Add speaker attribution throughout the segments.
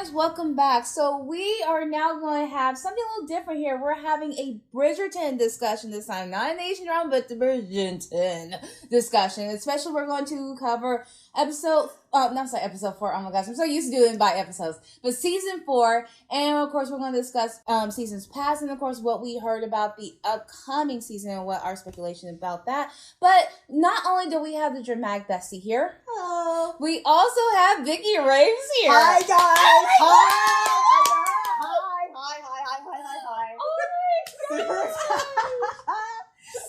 Speaker 1: fans, welcome back. So we are now going to have something a little different here. We're having a Bridgerton discussion this time. Not an Asian drama, but the Bridgerton discussion. Especially we're going to cover episode 4. Oh my gosh, I'm so used to doing by episodes. But season 4. And of course, we're going to discuss seasons past. And of course, what we heard about the upcoming season and what our speculation about that. But not only do we have the Dramatic Bestie here.
Speaker 2: Hello.
Speaker 1: We also have ViccyRaves here.
Speaker 2: Hi guys. Hi.
Speaker 1: Oh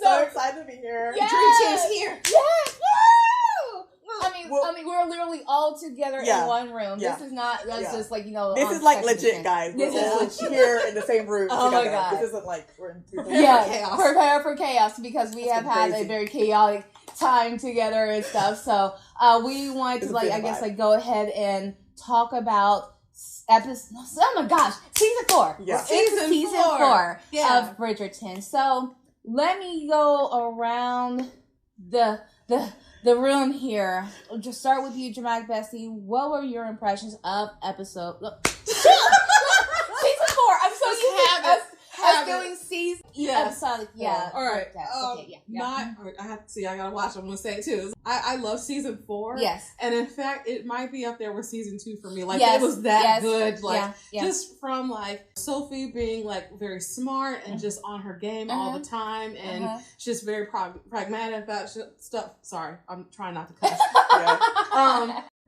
Speaker 2: So excited to be here.
Speaker 1: Yes.
Speaker 2: Dream Team's here.
Speaker 1: Yes. Woo! I mean, we're literally all together in one room.
Speaker 2: Yeah.
Speaker 1: This is not. That's just like
Speaker 2: This is like legit, guys. We're all here in the same room together.
Speaker 1: My God.
Speaker 2: This isn't like we're in
Speaker 1: prepare for chaos because we have had a very chaotic time together and stuff. So we wanted to go ahead and talk about episode. Oh my gosh, season 4.
Speaker 2: Yeah,
Speaker 1: season 4 of Bridgerton. So let me go around the room here. I'll just start with you, Dramatic Bestie. What were your impressions of episode? Season 4. I'm so used to us doing season episodic. Yeah.
Speaker 3: All right.
Speaker 1: I
Speaker 3: have to see. I gotta watch. I'm gonna say it too. I love season 4.
Speaker 1: Yes.
Speaker 3: And in fact, it might be up there with season 2 for me. Like
Speaker 1: yes.
Speaker 3: it was that good. Like
Speaker 1: yeah.
Speaker 3: just from like Sophie being like very smart and just on her game all the time, and she's just very pragmatic about stuff. Sorry, I'm trying not to cuss.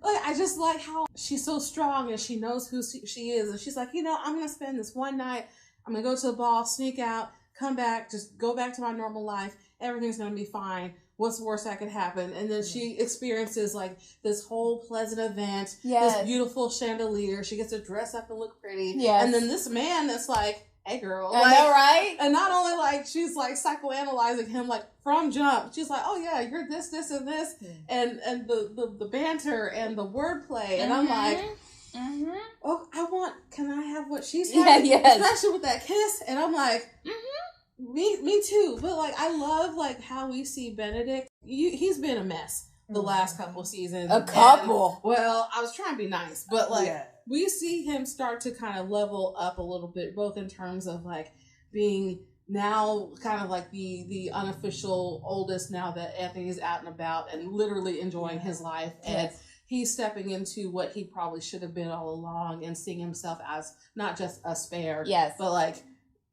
Speaker 3: I just like how she's so strong and she knows who she is, and she's like, I'm gonna spend this one night. I'm going to go to the ball, sneak out, come back, just go back to my normal life. Everything's going to be fine. What's the worst that could happen? And then she experiences like this whole pleasant event, this beautiful chandelier. She gets to dress up and look pretty.
Speaker 1: Yes.
Speaker 3: And then this man that's like, hey girl.
Speaker 1: I know, right?
Speaker 3: And not only like, she's like psychoanalyzing him like from jump. She's like, oh yeah, you're this, and this. And the banter and the wordplay. And I'm like, can I have what she's having?
Speaker 1: Yes.
Speaker 3: Especially with that kiss. And I'm like, me too. But like, I love like how we see Benedict. He's been a mess the last couple seasons.
Speaker 1: A couple.
Speaker 3: Well, I was trying to be nice, but like we see him start to kind of level up a little bit, both in terms of like being now kind of like the unofficial oldest now that Anthony's out and about and literally enjoying his life. And he's stepping into what he probably should have been all along and seeing himself as not just a spare, but like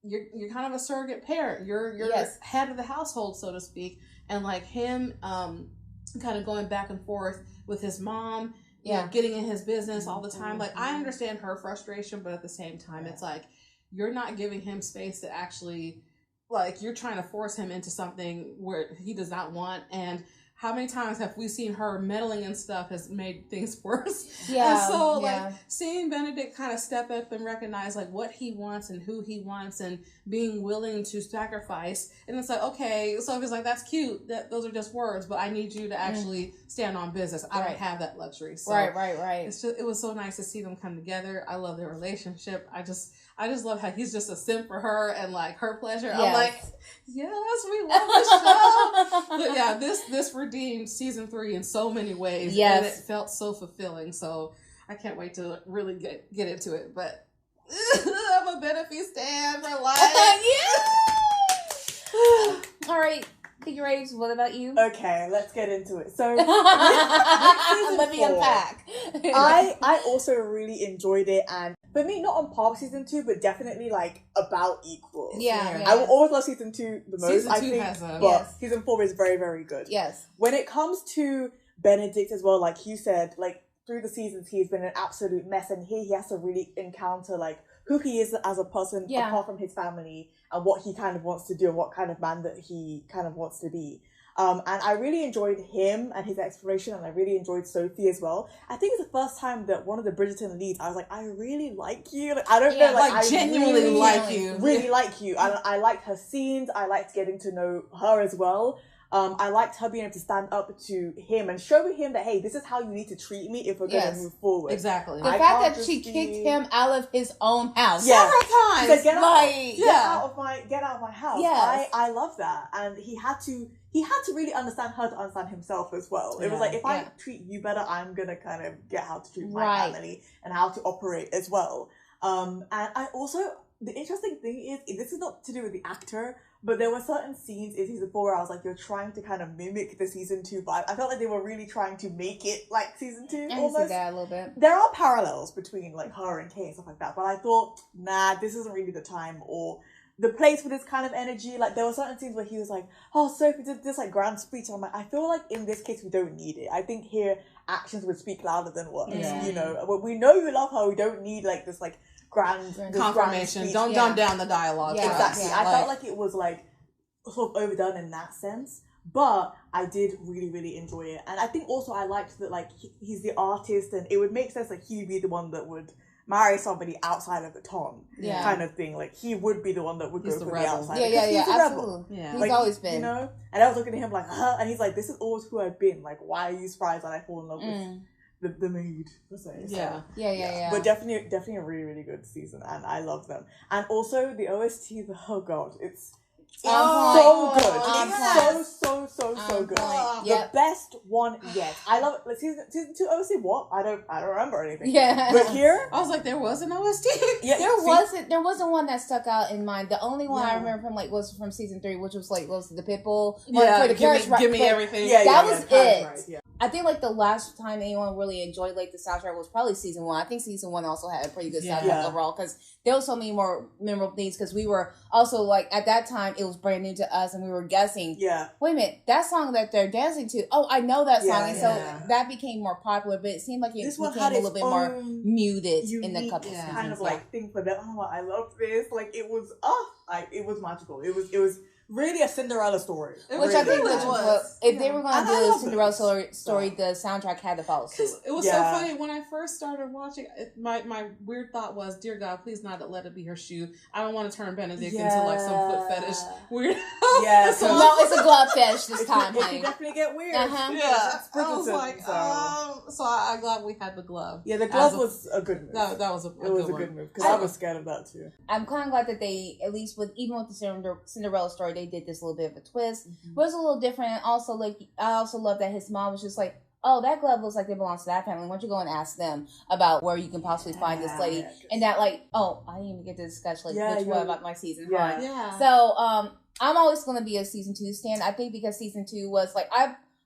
Speaker 3: you're kind of a surrogate parent. You're head of the household, so to speak. And like him kind of going back and forth with his mom, getting in his business all the time. Like I understand her frustration, but at the same time, it's like you're not giving him space to actually, like you're trying to force him into something where he does not want. And how many times have we seen her meddling and stuff has made things worse?
Speaker 1: Yeah.
Speaker 3: And so like seeing Benedict kind of step up and recognize like what he wants and who he wants and being willing to sacrifice. And it's like, okay, so it's like, that's cute. Those are just words, but I need you to actually stand on business. I don't have that luxury. So
Speaker 1: right.
Speaker 3: it was so nice to see them come together. I love their relationship. I just love how he's just a simp for her and like her pleasure. Yes. I'm like, yes, we love the show. But yeah, this redeemed season 3 in so many ways.
Speaker 1: Yes.
Speaker 3: And it felt so fulfilling. So I can't wait to really get into it. But I'm a Benefit stan for life.
Speaker 1: All right. ViccyRaves, what about you?
Speaker 2: Okay, let's get into it. So,
Speaker 1: let me unpack.
Speaker 2: I also really enjoyed it, and for me, not on par with season 2, but definitely like about equal.
Speaker 1: Yeah.
Speaker 2: I will always love season 2 the most.
Speaker 3: Season 2
Speaker 2: I think,
Speaker 3: has
Speaker 2: but season 4 is very, very good.
Speaker 1: Yes.
Speaker 2: When it comes to Benedict as well, like you said, like through the seasons, he's been an absolute mess, and here he has to really encounter like who he is as a person apart from his family and what he kind of wants to do and what kind of man that he kind of wants to be. And I really enjoyed him and his exploration, and I really enjoyed Sophie as well. I think it's the first time that one of the Bridgerton leads, I was like, I really like you. Like, I don't know, like I
Speaker 3: genuinely
Speaker 2: really
Speaker 3: like you.
Speaker 2: Really like you. And I liked her scenes. I liked getting to know her as well. I liked her being able to stand up to him and show him that, hey, this is how you need to treat me if we're going to move forward.
Speaker 3: Exactly.
Speaker 1: The fact that she kicked him out of his own house
Speaker 2: several
Speaker 1: times.
Speaker 2: Said, get out of my house.
Speaker 1: Yes.
Speaker 2: I love that. And he had to really understand her to understand himself as well. It was like, if I treat you better, I'm going to kind of get how to treat my family and how to operate as well. And I also, the interesting thing is, this is not to do with the actor, but there were certain scenes in season 4 where I was like, you're trying to kind of mimic the season 2 vibe. I felt like they were really trying to make it like season 2 almost.
Speaker 1: I see that a little bit.
Speaker 2: There are parallels between like her and Kay and stuff like that, but I thought, nah, this isn't really the time or the place for this kind of energy. Like, there were certain scenes where he was like, oh, Sophie did this like grand speech, and I'm like, I feel like in this case we don't need it. I think here actions would speak louder than words. You know, we know you love her. We don't need like this like grand
Speaker 3: confirmation.
Speaker 2: Grand
Speaker 3: don't dumb down the dialogue.
Speaker 2: Exactly. I felt like it was like sort of overdone in that sense, but I did really, really enjoy it. And I think also I liked that like he's the artist, and it would make sense like he'd be the one that would marry somebody outside of the Tom kind of thing. Like, he would be the one that would go for the outside.
Speaker 1: He's absolutely. He's
Speaker 2: like,
Speaker 1: always been.
Speaker 2: You know? And I was looking at him like, and he's like, this is always who I've been. Like, why are you surprised that I fall in love with the maid, per se? So,
Speaker 1: yeah.
Speaker 2: But definitely a really, really good season, and I love them. And also the OST, oh god, it's so good. It's so good. The best one yet. I love it. Season 2 OST, what? I don't remember anything.
Speaker 1: Yeah.
Speaker 2: But here,
Speaker 3: I was like, there was an OST.
Speaker 1: There wasn't one that stuck out in mind. The only one I remember from was from season 3, which was the Pitbull.
Speaker 3: Yeah,
Speaker 1: for the
Speaker 3: give me everything.
Speaker 1: That was it. Right, I think like the last time anyone really enjoyed like the soundtrack was probably season 1. I think season 1 also had a pretty good soundtrack overall, because there was so many more memorable things, because we were also like, at that time it was brand new to us, and we were guessing, wait a minute, that song that they're dancing to, oh, I know that song. And so that became more popular, but it seemed like it became a little bit more muted in the couple seasons.
Speaker 2: Kind of like thing for them. Oh, I love this. Like, it was it was magical. It was really a Cinderella story.
Speaker 1: Which I think was if they were going to do a Cinderella story, the soundtrack had to follow suit.
Speaker 3: It was so funny when I first started watching. My weird thought was, dear God, please not let it be her shoe. I don't want to turn Benedict into like some foot fetish weird.
Speaker 1: So no, it's a glove fetish this time.
Speaker 2: It can definitely get weird.
Speaker 3: Yeah, I was like, so I'm glad we had the glove.
Speaker 2: Yeah, the glove was a good move.
Speaker 3: That was a good
Speaker 2: move, because I was scared of that too.
Speaker 1: I'm kind of glad that they, at least even with the Cinderella story, they did this little bit of a twist. But it was a little different. And also, like, I also love that his mom was just like, oh, that glove looks like it belongs to that family. Why don't you go and ask them about where you can possibly find this lady? And that, like, oh, I didn't even get to discuss like which one about my season. So I'm always going to be a season 2 stan. I think because season 2 was like,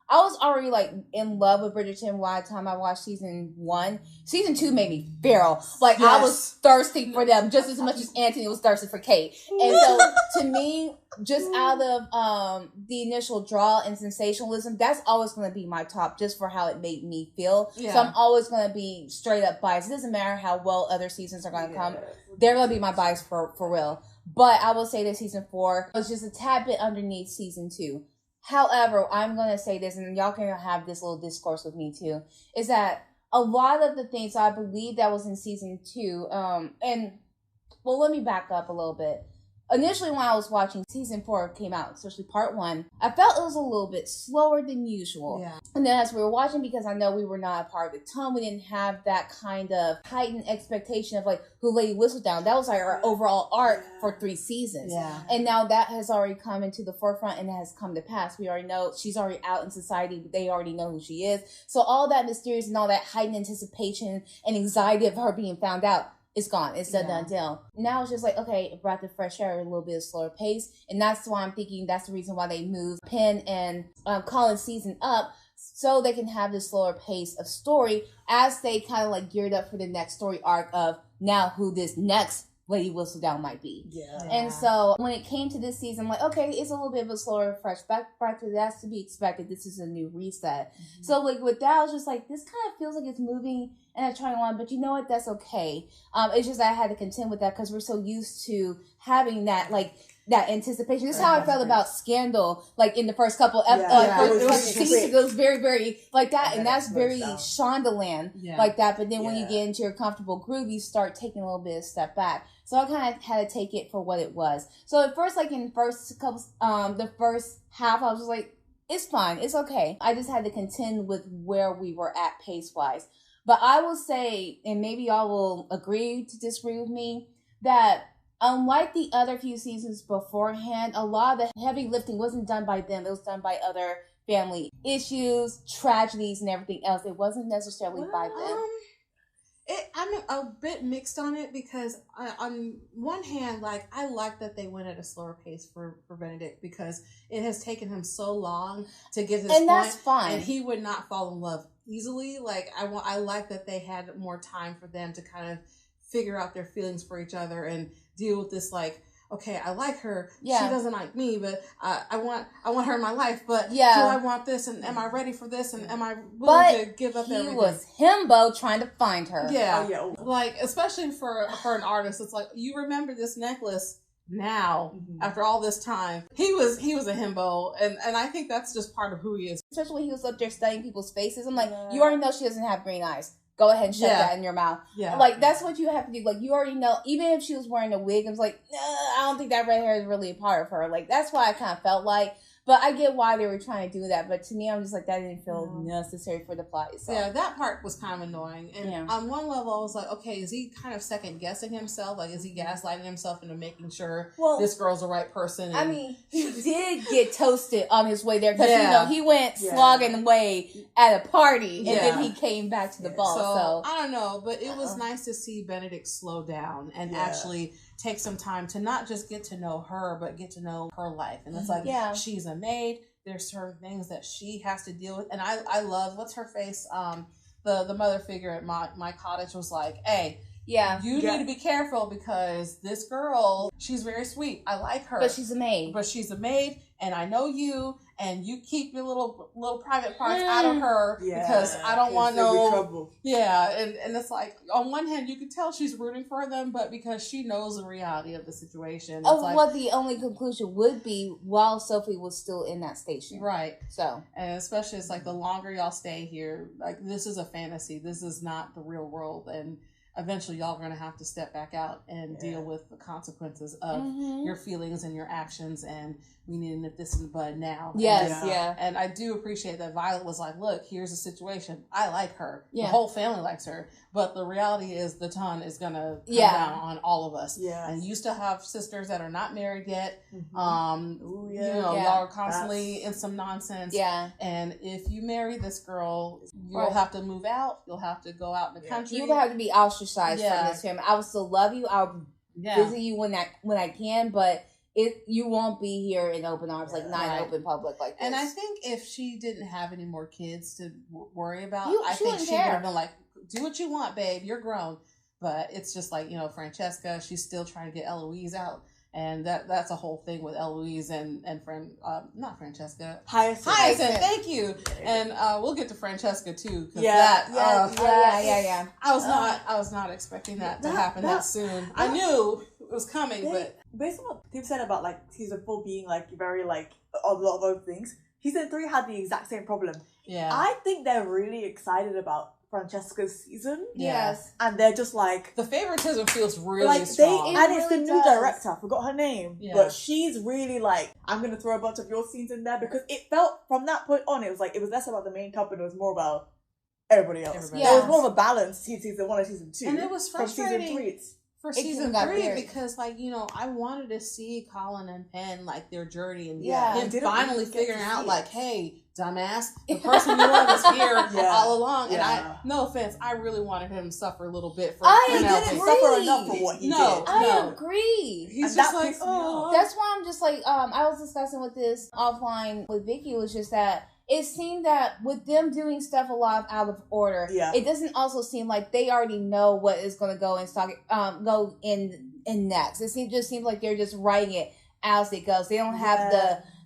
Speaker 1: I was already like in love with Bridgerton by the time I watched season 1. Season 2 made me feral. Like, I was thirsty for them just as much as Anthony was thirsty for Kate. And so to me, just out of the initial draw and sensationalism, that's always going to be my top, just for how it made me feel. So I'm always going to be straight up biased. It doesn't matter how well other seasons are going to come. They're going to be my bias for real. But I will say that season 4 was just a tad bit underneath season 2. However, I'm going to say this, and y'all can have this little discourse with me too, is that a lot of the things I believe that was in season 2, let me back up a little bit. Initially, when I was watching season 4 came out, especially part 1, I felt it was a little bit slower than usual. And then as we were watching, because I know we were not a part of the tone, we didn't have that kind of heightened expectation of like who Lady Whistledown. That was like our overall arc for 3 seasons. And now that has already come into the forefront and has come to pass. We already know she's already out in society. They already know who she is. So all that mysterious and all that heightened anticipation and anxiety of her being found out, it's gone. It's a done deal. Now it's just like, okay, it brought the fresh air, a little bit of slower pace. And that's why I'm thinking that's the reason why they moved Penn and Colin's season up, so they can have this slower pace of story as they kind of like geared up for the next story arc of now who this next Lady Whistledown might be. And so when it came to this season, I'm like, okay, it's a little bit of a slower, fresh back, that's to be expected. This is a new reset. So like with that, I was just like, this kind of feels like it's moving in a trying line, but you know what? That's okay. It's just that I had to contend with that because we're so used to having that that anticipation. This is how I felt about Scandal, like in the first couple seasons. It was very, very like that, and that's very Shondaland like that. But then when you get into your comfortable groove, you start taking a little bit of step back. So I kind of had to take it for what it was. So at first, like in the first half, I was just like, it's fine. It's okay. I just had to contend with where we were at pace-wise. But I will say, and maybe y'all will agree to disagree with me, that unlike the other few seasons beforehand, a lot of the heavy lifting wasn't done by them. It was done by other family issues, tragedies, and everything else. It wasn't necessarily by them.
Speaker 3: I'm a bit mixed on it because on one hand, like, I like that they went at a slower pace for Benedict because it has taken him so long to get to this point.
Speaker 1: And that's fine.
Speaker 3: And he would not fall in love easily. Like, I like that they had more time for them to kind of figure out their feelings for each other and deal with this, like, okay, I like her. Yeah. She doesn't like me, but I want her in my life. But do I want this? And am I ready for this? And am I willing to give up everything?
Speaker 1: He was himbo trying to find her.
Speaker 3: Yeah. Like, especially for an artist, it's like, you remember this necklace now, after all this time. He was a himbo, and I think that's just part of who he is.
Speaker 1: Especially when he was up there studying people's faces. I'm like, you already know she doesn't have green eyes. Go ahead and shove that in your mouth. Yeah. Like, that's what you have to do. Like, you already know, even if she was wearing a wig, it was like, I don't think that red hair is really a part of her. Like, that's why I kind of felt like. But I get why they were trying to do that. But to me, I'm just like, that didn't feel necessary for the plot itself.
Speaker 3: Yeah, that part was kind of annoying. And on one level, I was like, okay, is he kind of second guessing himself? Like, is he gaslighting himself into making sure this girl's the right person? And...
Speaker 1: I mean, he did get toasted on his way there. Because, he went slogging away at a party. And then he came back to the ball. So
Speaker 3: I don't know. But it was nice to see Benedict slow down and actually take some time to not just get to know her, but get to know her life. And it's like, she's a maid. There's certain things that she has to deal with. And I love, what's her face? The mother figure at my cottage was like, hey, you need to be careful because this girl, she's very sweet. I like her.
Speaker 1: But she's a maid.
Speaker 3: And I know you, and you keep your little private parts out of her because I don't want no trouble. Yeah, and it's like, on one hand, you can tell she's rooting for them, but because she knows the reality of the situation. It's like,
Speaker 1: what the only conclusion would be while Sophie was still in that station.
Speaker 3: Right.
Speaker 1: So.
Speaker 3: And especially, it's like, the longer y'all stay here, like, this is a fantasy. This is not the real world. And eventually y'all are going to have to step back out and deal with the consequences of your feelings and your actions, and we need to nip this in the bud now. And I do appreciate that Violet was like, look, here's the situation. I like her. The whole family likes her. But the reality is the ton is going to come down on all of us. And you still have sisters that are not married yet. Y'all are constantly in some nonsense. And if you marry this girl, you'll have to move out. You'll have to go out in the country.
Speaker 1: You'll have to be ostracized from this family. I will still love you. I'll visit you when I can, but you won't be here in open arms, like not in open public like this.
Speaker 3: And I think if she didn't have any more kids to worry about, I think she would have been like, do what you want, babe. You're grown. But it's just like, Francesca, she's still trying to get Eloise out. And that's a whole thing with Eloise and not Francesca. Hyacinth, thank you. And we'll get to Francesca too. I was not expecting that to happen that soon. I knew it was coming, but
Speaker 2: based on what Tim said about like season 4 being like very like a lot of other things, season 3 had the exact same problem. I think they're really excited about Francesca's season. And they're just like,
Speaker 3: the favoritism feels really strong.
Speaker 2: And it's the new director, I forgot her name, but she's really like, I'm gonna throw a bunch of your scenes in there, because it felt from that point on, it was like, it was less about the main couple, it was more about everybody else. There was more of a balance to season 1 and season 2.
Speaker 3: And it was frustrating
Speaker 2: from season 3.
Speaker 3: For season 3, because I wanted to see Colin and Penn, like, their journey, and him finally figuring out, like, hey, dumbass, the person you love is here all along. And no offense, I really wanted him to suffer a little bit for
Speaker 1: Penelope. Didn't suffer
Speaker 2: enough for what he did.
Speaker 1: I agree.
Speaker 3: He's just like,
Speaker 1: that's why I'm just like, I was discussing with this offline with Vicky, it was just that it seemed that with them doing stuff a lot out of order, it doesn't also seem like they already know what is going to go in next. It just seems like they're just writing it as it goes. They don't have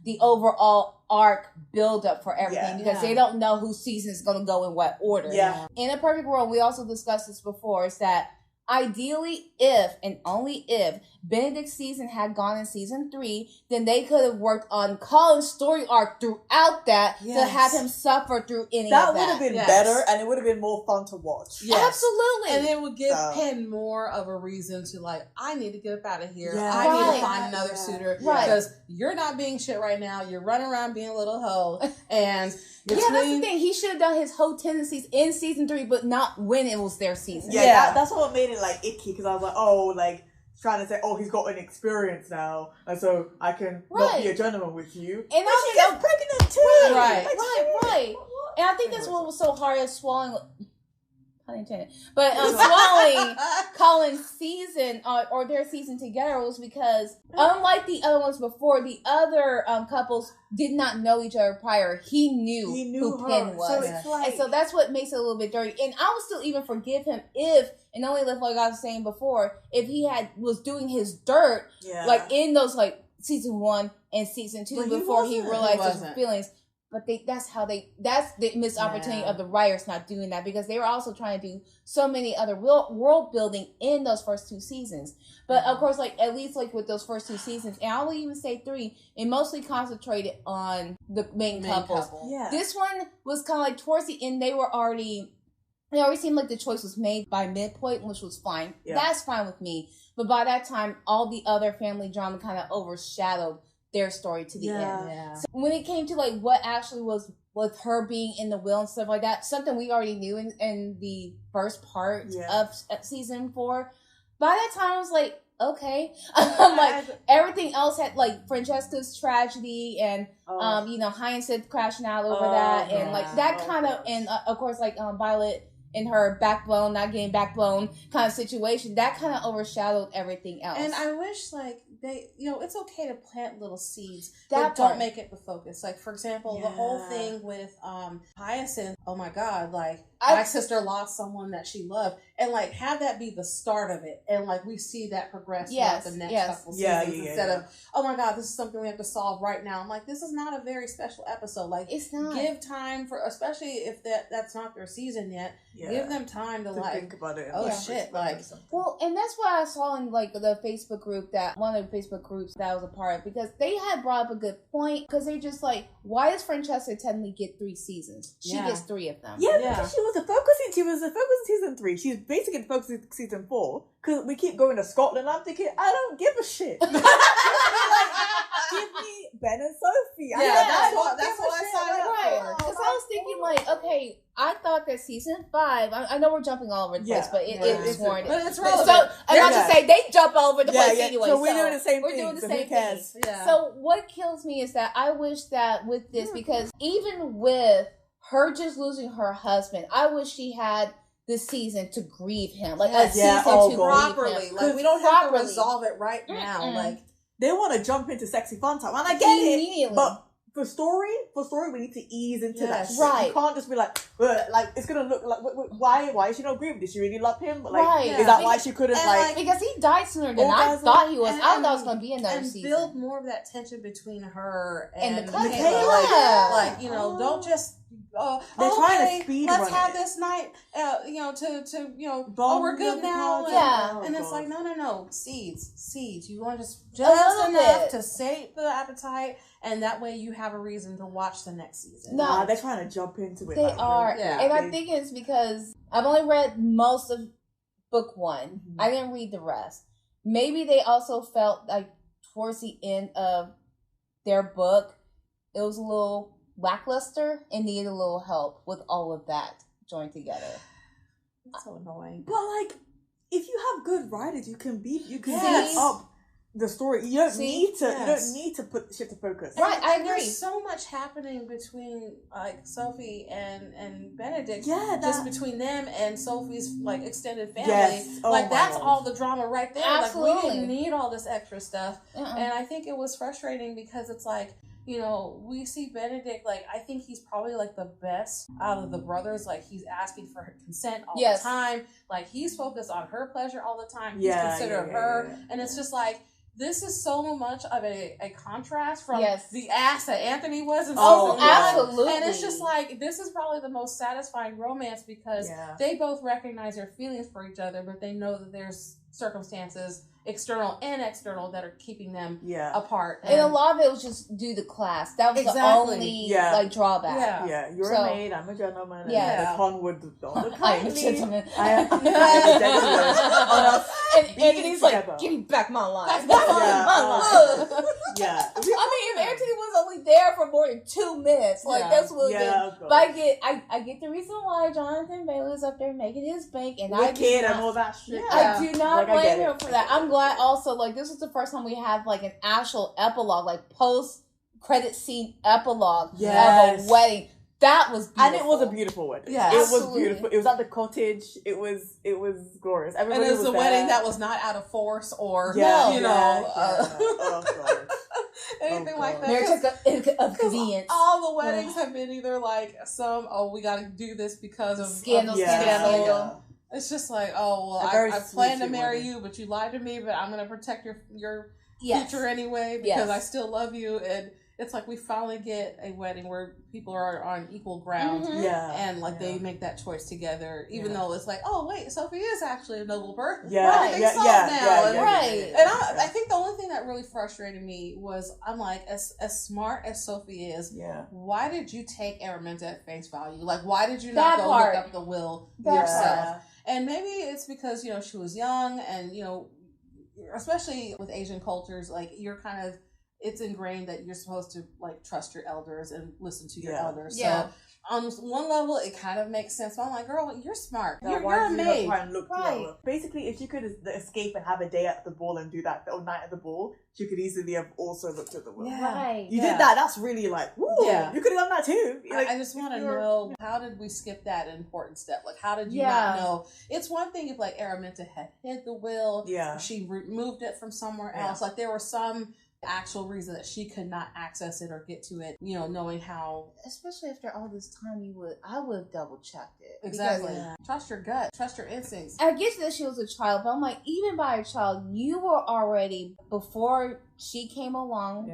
Speaker 1: the overall arc build up for everything because they don't know whose season is going to go in what order. In a perfect world, we also discussed this before, is that ideally, if and only if Benedict's season had gone in season 3, then they could have worked on Colin's story arc throughout that to have him suffer through any of that.
Speaker 2: That would have been better, and it would have been more fun to watch.
Speaker 1: Yes. Absolutely.
Speaker 3: And it would give Penn more of a reason to, like, I need to get up out of here.
Speaker 2: Yeah.
Speaker 3: I need to find another suitor.
Speaker 1: Right.
Speaker 3: Because you're not being shit right now. You're running around being a little hoe. And
Speaker 1: that's the thing. He should have done his whole tendencies in season 3, but not when it was their season.
Speaker 2: Yeah. That's what made it, like, icky, because I was like, oh, like, trying to say, oh, he's got an experience now, and so I can not be a gentleman with you. And she gets pregnant too.
Speaker 1: Right. And I think that's what was so hard as swallowing, pun intended, but swallowing Colin's season or their season together was because, unlike the other ones before, the other couples did not know each other prior. He knew who Penn was. So it's like, and so that's what makes it a little bit dirty. And I would still even forgive him if, and only like I was saying before, if he was doing his dirt, like in those like season 1 and season 2 before he realized his feelings. But that's the missed opportunity of the writers not doing that, because they were also trying to do so many other world building in those first 2 seasons. But of course, like at least like with those first 2 seasons, and I will even say 3, it mostly concentrated on the main couples. Yeah. This one was kind of like towards the end, it already seemed like the choice was made by midpoint, which was fine. Yeah. That's fine with me. But by that time, all the other family drama kind of overshadowed their story to the end. Yeah. So when it came to like what actually was with her being in the will and stuff like that, something we already knew in the first part of season 4. By that time, I was like, okay. Like everything else had like Francesca's tragedy and Hyacinth crashing out over that, and like that kind of, and of course like Violet in her backbone, not getting backbone kind of situation, that kind of overshadowed everything else.
Speaker 3: And I wish like they, it's okay to plant little seeds, but don't make it the focus. Like for example, the whole thing with Hyacinth, oh my God, like my sister lost someone that she loved, and like have that be the start of it, and like we see that progress throughout the next couple seasons instead of, oh my God, this is something we have to solve right now. I'm like, this is not a very special episode. Like it's not. Give time for, especially if that's not their season yet. Give them time to like
Speaker 2: think about it.
Speaker 3: Oh shit, like
Speaker 1: and that's what I saw in like the Facebook group, that one of the Facebook groups that I was a part of, because they had brought up a good point, because they just like, why does Francesca technically get 3 seasons? She gets 3 of them.
Speaker 2: Because she was the focus in season 3. She's basically the focus in season 4, because we keep going to Scotland. I'm thinking, I don't give a shit. Like, give me Ben and Sophie.
Speaker 3: That's what I signed up for.
Speaker 1: Because I was thinking like, okay, I thought that season 5, I know we're jumping all over the place, but it's warranted.
Speaker 3: But it's relevant.
Speaker 1: So, and not to say they jump all over the place anyway.
Speaker 2: So we're doing the same thing.
Speaker 1: We're doing the same thing. Yeah. So what kills me is that I wish that with this, because even with her just losing her husband, I wish she had this season to grieve him. Like a season to
Speaker 3: properly.
Speaker 1: grieve him.
Speaker 3: Like we don't have to resolve it right now. Like
Speaker 2: they want to jump into sexy fun time, and I get
Speaker 1: it. But
Speaker 2: for story, we need to ease into that.
Speaker 1: Right.
Speaker 2: You can't just be like it's gonna look like why is she not grieving? Did she really love him? But like, is that why she couldn't like?
Speaker 1: Because he died sooner than I thought he was. I thought it was gonna be another season.
Speaker 3: And build more of that tension between her and
Speaker 1: the
Speaker 3: Michaela. Like don't just.
Speaker 2: They're trying to speed
Speaker 3: let's
Speaker 2: run
Speaker 3: have
Speaker 2: it.
Speaker 3: this night, we're good
Speaker 1: now.
Speaker 3: And it's like, no, seeds. You want just enough to sate the appetite, and that way you have a reason to watch the next season.
Speaker 2: No, they're trying to jump into it.
Speaker 1: They are. And I think it's because I've only read most of book 1. Mm-hmm. I didn't read the rest. Maybe they also felt like towards the end of their book, it was a little lackluster and needed a little help with all of that joined together.
Speaker 3: It's so annoying.
Speaker 2: But like, if you have good writers, you can set up the story. You don't need to put shift the focus.
Speaker 1: Right, I agree.
Speaker 3: There's so much happening between like Sophie and Benedict.
Speaker 2: Yeah,
Speaker 3: just between them and Sophie's like extended family.
Speaker 2: Yes.
Speaker 3: Like that's all the drama right there.
Speaker 1: Absolutely.
Speaker 3: Like we didn't need all this extra stuff. And I think it was frustrating because it's like, we see Benedict, like, I think he's probably, like, the best out of the brothers. Like, he's asking for her consent all the time. Like, he's focused on her pleasure all the time. He's considerate of her. And it's just like, this is so much of a contrast from the ass that Anthony was in season one.
Speaker 1: Absolutely.
Speaker 3: And it's just like, this is probably the most satisfying romance because they both recognize their feelings for each other, but they know that there's circumstances, external and external, that are keeping them apart.
Speaker 1: And a lot of it was just due to class. That was the only like drawback.
Speaker 2: Yeah, you're a maid, I'm a gentleman.
Speaker 1: Yeah.
Speaker 2: And the con would
Speaker 1: I am a gentleman.
Speaker 2: I am a gentleman.
Speaker 1: And Anthony's like, give me back my line. That's my line.
Speaker 2: Yeah.
Speaker 1: I mean, if Anthony was only there for more than 2 minutes, like that's what but I get the reason why Jonathan Bailey is up there making his bank, and I
Speaker 2: kid and all that shit.
Speaker 1: I do not blame him for that. I'm glad also, like, this was the first time we have like an actual epilogue, like post credit scene epilogue of a wedding. That was beautiful.
Speaker 2: And it was a beautiful wedding.
Speaker 3: Yeah,
Speaker 2: it was beautiful. It was at the cottage. It was glorious. Everybody
Speaker 3: and it was a
Speaker 2: there.
Speaker 3: wedding that was not out of force or anything like that.
Speaker 1: Marriage of convenience.
Speaker 3: All the weddings have been either like we got to do this because of
Speaker 1: scandal.
Speaker 3: It's just like, I plan to marry you, but you lied to me, but I'm going to protect your future anyway because I still love you. And it's like we finally get a wedding where people are on equal ground, and like they make that choice together, even though it's like, oh wait, Sophie is actually a noble person. And I think the only thing that really frustrated me was, I'm like, as smart as Sophie is, why did you take Araminta at face value? Like, why did you not go look up the will yourself? And maybe it's because she was young, and especially with Asian cultures, like it's ingrained that you're supposed to like trust your elders and listen to your elders. So on one level, it kind of makes sense. But I'm like, girl, you're smart. You're a maid.
Speaker 2: Try and look Basically, if she could escape and have a day at the ball and do that, or night at the ball, she could easily have also looked at the will. You did that. That's really like, woo, you could have done that too. Like,
Speaker 3: I just want to know, how did we skip that important step? Like, how did you not know? It's one thing if like Araminta had hid the will. She removed it from somewhere else. Like there were some actual reason that she could not access it or get to it, knowing how.
Speaker 1: Especially after all this time, I would have double checked it.
Speaker 3: Exactly. Trust your gut. Trust your instincts.
Speaker 1: I get that she was a child, but I'm like, even by a child, you were already, before she came along,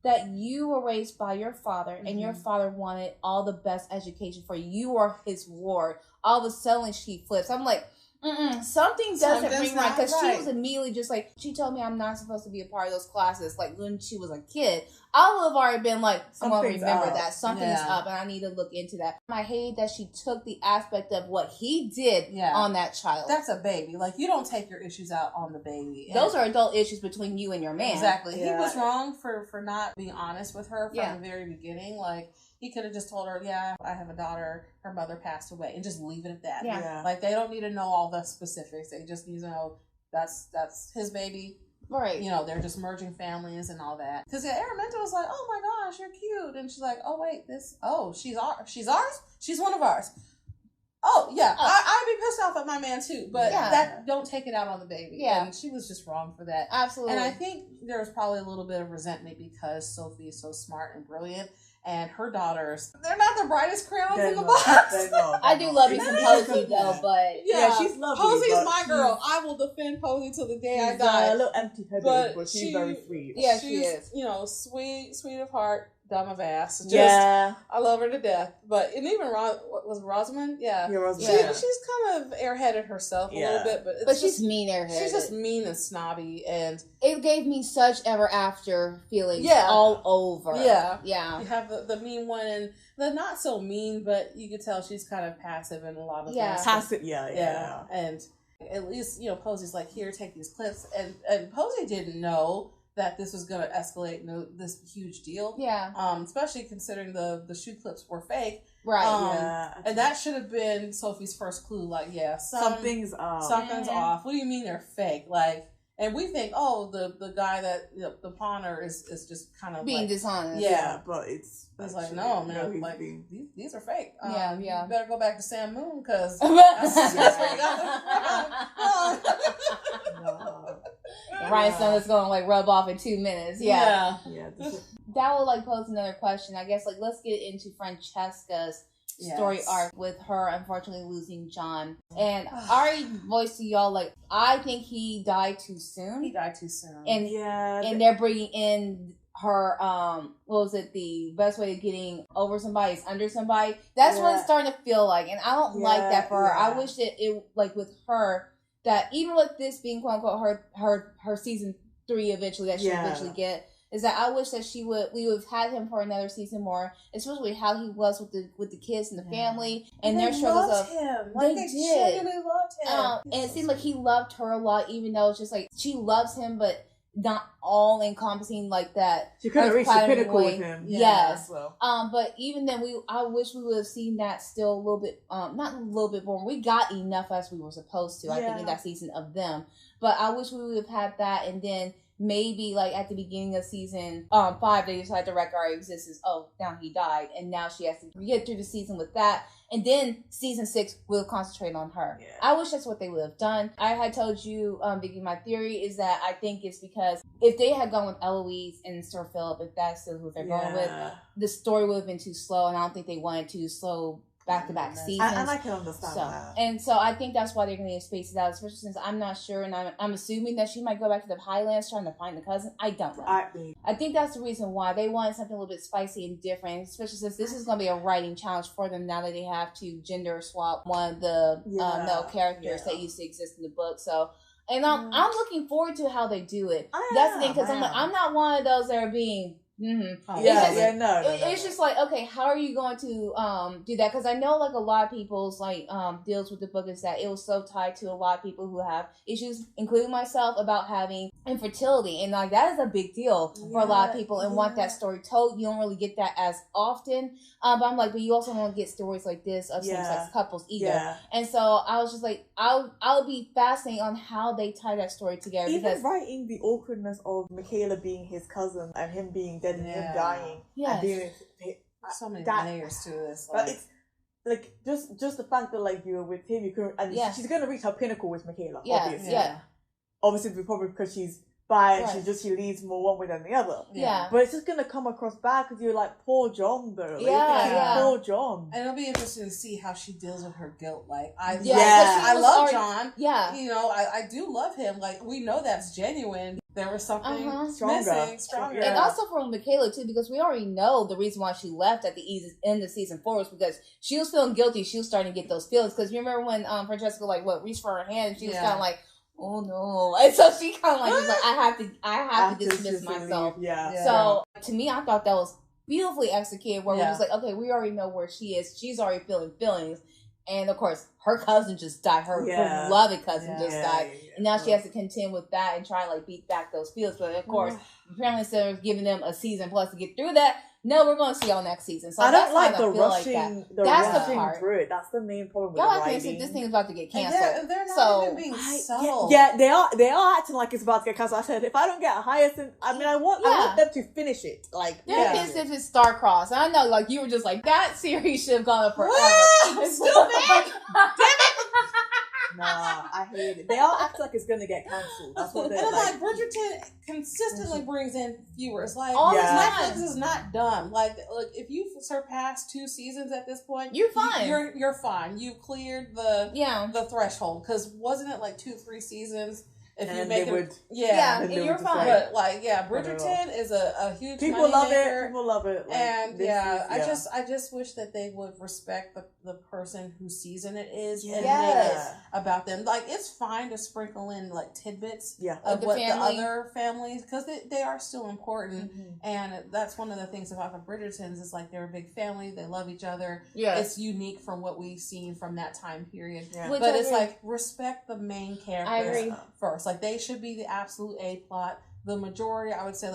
Speaker 1: that you were raised by your father, and your father wanted all the best education for you. You were his ward. All of a sudden, she flips. I'm like, something doesn't ring right, because she was immediately just like, she told me I'm not supposed to be a part of those classes. Like when she was a kid, I would have already been like, I'm gonna remember that something's up, and I need to look into that. I hate that she took the aspect of what he did on that child.
Speaker 3: That's a baby. Like, you don't take your issues out on the baby.
Speaker 1: Those are adult issues between you and your man.
Speaker 3: Exactly. He was wrong for not being honest with her from the very beginning. Like, he could have just told her, I have a daughter, her mother passed away, and just leave it at that. Like, they don't need to know all the specifics. They just need to know that's his baby.
Speaker 1: Right.
Speaker 3: They're just merging families and all that. Because Araminta was like, oh my gosh, you're cute. And she's like, oh wait, she's ours? She's one of ours. Oh, yeah. I'd be pissed off at my man too. But don't take it out on the baby.
Speaker 1: Yeah.
Speaker 3: And she was just wrong for that.
Speaker 1: Absolutely.
Speaker 3: And I think there was probably a little bit of resentment because Sophie is so smart and brilliant. And her daughters, they're not the brightest crayons in the box.
Speaker 1: I do love me some Posey though, but
Speaker 2: she's lovely.
Speaker 3: Posey is my girl. I will defend Posey till the day I die.
Speaker 2: A little empty-headed, but she's very sweet.
Speaker 1: Yeah,
Speaker 3: she is. Sweet of heart, dumb of ass.
Speaker 2: I
Speaker 3: love her to death. But and even was Rosamund? Yeah,
Speaker 2: Rosamund.
Speaker 3: She's kind of airheaded herself a little bit, but
Speaker 1: she's mean airheaded.
Speaker 3: She's just mean and snobby, and
Speaker 1: it gave me such ever after feelings all over.
Speaker 3: Yeah.
Speaker 1: You
Speaker 3: have the mean one and the not so mean, but you could tell she's kind of passive in a lot of things.
Speaker 2: Passive,
Speaker 3: And at least Posey's like, here, take these clips, and Posey didn't know that this was going to escalate into this huge deal. Especially considering the shoe clips were fake.
Speaker 1: Right.
Speaker 3: And that should have been Sophie's first clue. Like,
Speaker 2: something's off.
Speaker 3: Something's off. What do you mean they're fake? Like, and we think, the guy that the pawner is just kind of
Speaker 1: being dishonest.
Speaker 2: Yeah, but it's
Speaker 3: like, no, man, like these are fake. You better go back to Sam Moon because that's where you got them from.
Speaker 1: The rhinestone is going to like rub off in 2 minutes.
Speaker 2: Yeah.
Speaker 1: That will like pose another question. I guess like let's get into Francesca's story arc with her unfortunately losing John. And I already voiced to y'all, like, I think he died too soon.
Speaker 3: He died too soon.
Speaker 1: And and they're bringing in her, what was it, the best way of getting over somebody is under somebody. That's what it's starting to feel like. And I don't like that for her. I wish that it, like, with her, that even with this being, quote unquote, her season 3 eventually, that she'll eventually get, is that I wish that we would have had him for another season more, especially how he was with the kids and the family and their struggles of
Speaker 3: him.
Speaker 1: Like, they did.
Speaker 3: Genuinely loved him.
Speaker 1: And it seemed like he loved her a lot, even though it's just like she loves him, but not all encompassing like that.
Speaker 2: She couldn't reach the pinnacle with him.
Speaker 1: Yes. But even then, I wish we would have seen that still a little bit, not a little bit more. We got enough as we were supposed to, I think, in that season of them. But I wish we would have had that, and then maybe like at the beginning of season 5, they decided to wreck our existence. Oh, now he died, and now she has to get through the season with that. And then season 6 will concentrate on her. Yeah. I wish that's what they would have done. I had told you, Vicky, my theory is that I think it's because if they had gone with Eloise and Sir Philip, if that's still who they're going with, the story would have been too slow, and I don't think they wanted to slow back-to-back seasons.
Speaker 2: And I can understand that.
Speaker 1: And so I think that's why they're going to space it out, especially since I'm not sure, and I'm assuming that she might go back to the Highlands trying to find the cousin. I don't know. I think that's the reason why they wanted something a little bit spicy and different, especially since this is going to be a writing challenge for them now that they have to gender swap one of the male characters that used to exist in the book. So, and I'm looking forward to how they do it. That's the thing, because I'm not one of those that are being... It's just like, okay, how are you going to do that? Because I know like a lot of people's like deals with the book is that it was so tied to a lot of people who have issues, including myself, about having infertility, and like that is a big deal for a lot of people and want that story told. You don't really get that as often, but I'm like, but you also don't get stories like this of same-sex couples either. And so I was just like, I'll be fascinated on how they tie that story together.
Speaker 2: Even because writing the awkwardness of Michaela being his cousin and him being dead and him dying. And being
Speaker 3: so many layers to this.
Speaker 2: But it's like just the fact that like you were with him, you could, and she's gonna reach her pinnacle with Michaela. Obviously, obviously probably because she's bi and she leads more one way than the other. But it's just gonna come across bad because you're like, poor John though. Poor John.
Speaker 3: And it'll be interesting to see how she deals with her guilt. Like I love John. You know, I do love him. Like we know that's genuine. There was something stronger.
Speaker 1: And also from Michaela too, because we already know the reason why she left at the end of season 4 was because she was feeling guilty. She was starting to get those feelings. Because you remember when Francesca reached for her hand and she was kind of like, oh no. And so she kind of like, was like, I have to dismiss myself. So to me, I thought that was beautifully executed where we're just like, okay, we already know where she is. She's already feeling feelings. And of course, her cousin just died. Her beloved cousin just died. And now she has to contend with that and try to beat back those feelings. But of course, apparently instead of giving them a season plus to get through that, no, we're going to see y'all next season. So
Speaker 2: I don't like the rushing,
Speaker 1: that's the part
Speaker 2: through it. That's the main problem with
Speaker 1: y'all
Speaker 2: the writing.
Speaker 1: This thing is about to get canceled.
Speaker 3: And they're not even being subtle.
Speaker 2: Yeah, they are acting like it's about to get canceled. I said, if I don't get a Hyacinth, I want them to finish it.
Speaker 1: They're pissed if it's star-crossed. And I know, you were just like, that series should have gone up forever.
Speaker 3: Stupid!
Speaker 2: Nah, I hate it. They all act like it's gonna get cancelled. That's what they're
Speaker 3: like. Bridgerton consistently brings in viewers. Netflix is not dumb. If you surpass 2 seasons at this point,
Speaker 1: you're fine.
Speaker 3: You're fine. You cleared the threshold. Because wasn't it 2-3 seasons? If
Speaker 2: and
Speaker 3: you make
Speaker 2: it,
Speaker 1: and you're fine.
Speaker 3: But Bridgerton is a huge
Speaker 2: people love
Speaker 3: maker.
Speaker 2: it. People love it.
Speaker 3: And I just wish that they would respect the person whose season it is and make it about them. It's fine to sprinkle in tidbits of what the other families, because they are still important. And that's one of the things about the Bridgertons is they're a big family. They love each other. It's unique from what we've seen from that time period. But it's respect the main characters first. They should be the absolute A plot. The majority, I would say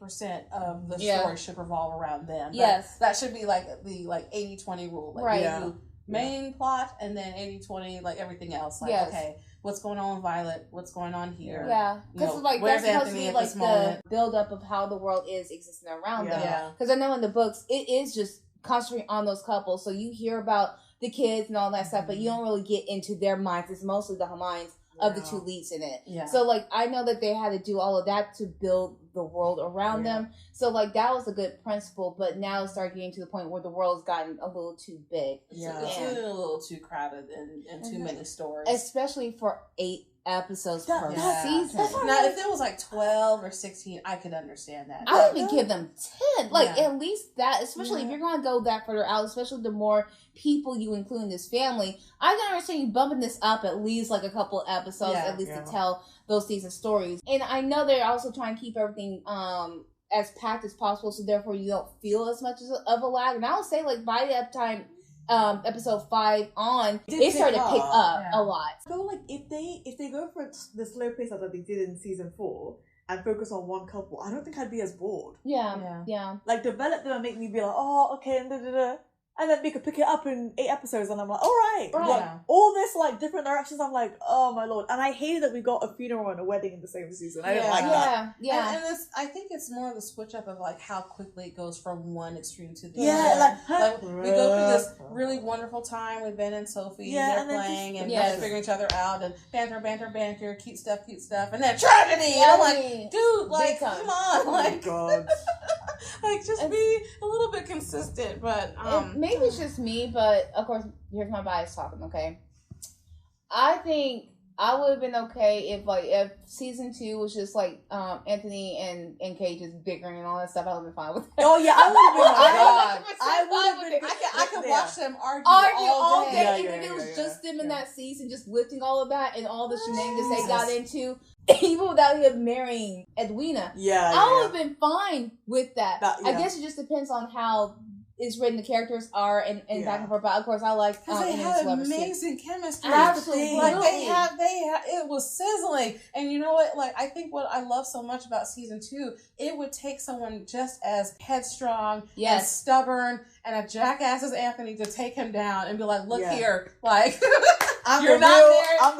Speaker 3: 80% of the story should revolve around them.
Speaker 1: Yes.
Speaker 3: That should be the 80-20 rule. Main plot and then 80-20 everything else. Okay, what's going on with Violet? What's going on here?
Speaker 1: Yeah. Because
Speaker 3: where's
Speaker 1: that's supposed
Speaker 3: Anthony
Speaker 1: to be
Speaker 3: at this moment?
Speaker 1: The build up of how the world is existing around them. Because I know in the books it is just concentrating on those couples. So you hear about the kids and all that stuff, but you don't really get into their minds. It's mostly the minds of the 2 leads in it. So I know that they had to do all of that to build the world around them. So like that was a good principle, but now it started getting to the point where the world's gotten a little too big.
Speaker 3: It's a little too crowded and too many stories,
Speaker 1: especially for 8 episodes per season.
Speaker 3: Now, if it was like 12 or 16, I could understand that.
Speaker 1: I would even give them 10. Like, at least that, especially if you're going to go that further out, especially the more people you include in this family, I can understand you bumping this up at least like a couple episodes, at least to tell those decent stories. And I know they're also trying to keep everything as packed as possible, so therefore you don't feel as much of a lag. And I would say, like, by the time episode 5 on, they started to pick up a lot.
Speaker 2: I feel like if they go for the slow pace that they did in season 4 and focus on one couple, I don't think I'd be as bored.
Speaker 1: Yeah.
Speaker 2: Like, develop them and make me be like, oh, okay, and then we could pick it up in 8 episodes, and I'm like, all right. Like, all this, like, different directions, I'm like, oh my lord. And I hated that we got a funeral and a wedding in the same season. I didn't like that.
Speaker 3: And I think it's more of the switch up of, like, how quickly it goes from one extreme to the
Speaker 2: other.
Speaker 3: Like, we go through this really wonderful time with Ben and Sophie, and they're playing, and they're figuring each other out, and banter, cute stuff, and then tragedy! And I'm like, dude, like, come on. Like,
Speaker 2: God.
Speaker 3: like, just be a little bit consistent, but,
Speaker 1: maybe it's just me, but of course, here's my bias talking, okay? I think I would have been okay if season 2 was just like Anthony and Kate just bickering and all that stuff. I would have been fine with it.
Speaker 2: Oh yeah, I would have been. I would have been.
Speaker 3: I could watch them argue all day.
Speaker 1: And if it was just them in that season, just lifting all of that and all the shenanigans they got into, even without him marrying Edwina, I would have been fine with that. I guess it just depends on how it's written, the characters are and back and forth. But of course, I like
Speaker 3: they had amazing chemistry.
Speaker 1: Absolutely,
Speaker 3: like they have. It was sizzling. And you know what? Like, I think what I love so much about season 2, it would take someone just as headstrong and stubborn and a jackass as Anthony to take him down and be like, "Look here, like."
Speaker 2: I'm
Speaker 3: You're
Speaker 2: not
Speaker 3: real,
Speaker 2: there. I'm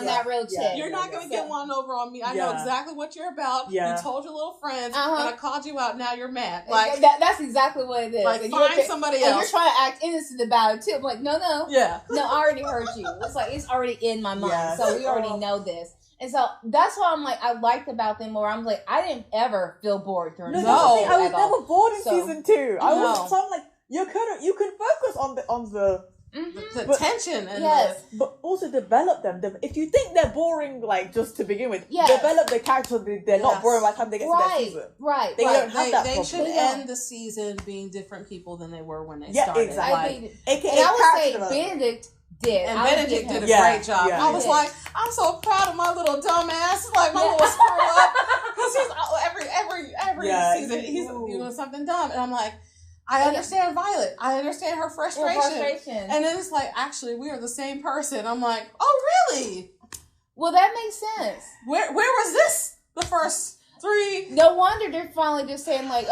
Speaker 1: that real chick.
Speaker 3: You're not going to get one over on me. I know exactly what you're about. You told your little friends, and I called you out. Now you're mad. Like
Speaker 1: that's exactly what it is.
Speaker 3: Like, find somebody else.
Speaker 1: And you're trying to act innocent about it too. I'm like, no.
Speaker 3: Yeah.
Speaker 1: No, I already heard you. It's like, it's already in my mind. So we already know this. And so that's why I'm like, I liked about them more. I'm like, I didn't ever feel bored during
Speaker 2: I was never bored in season 2. So I'm like, you can focus on the
Speaker 3: the tension and
Speaker 2: but also develop them. If you think they're boring, like, just to begin with, develop the characters. They're not boring by the time they get to their season.
Speaker 1: Right.
Speaker 2: They don't have that
Speaker 3: They should end the season being different people than they were when they started.
Speaker 2: Exactly.
Speaker 1: And I would say Benedict did.
Speaker 3: And Benedict did a great job. I was like, I'm so proud of my little dumbass, like my little screw up, because he's every season he's doing something dumb, and I'm like, I understand Violet. I understand her frustration. And then it's like, actually, we are the same person. I'm like, oh, really?
Speaker 1: Well, that makes sense.
Speaker 3: Where was this the first 3?
Speaker 1: No wonder they're finally just saying, like,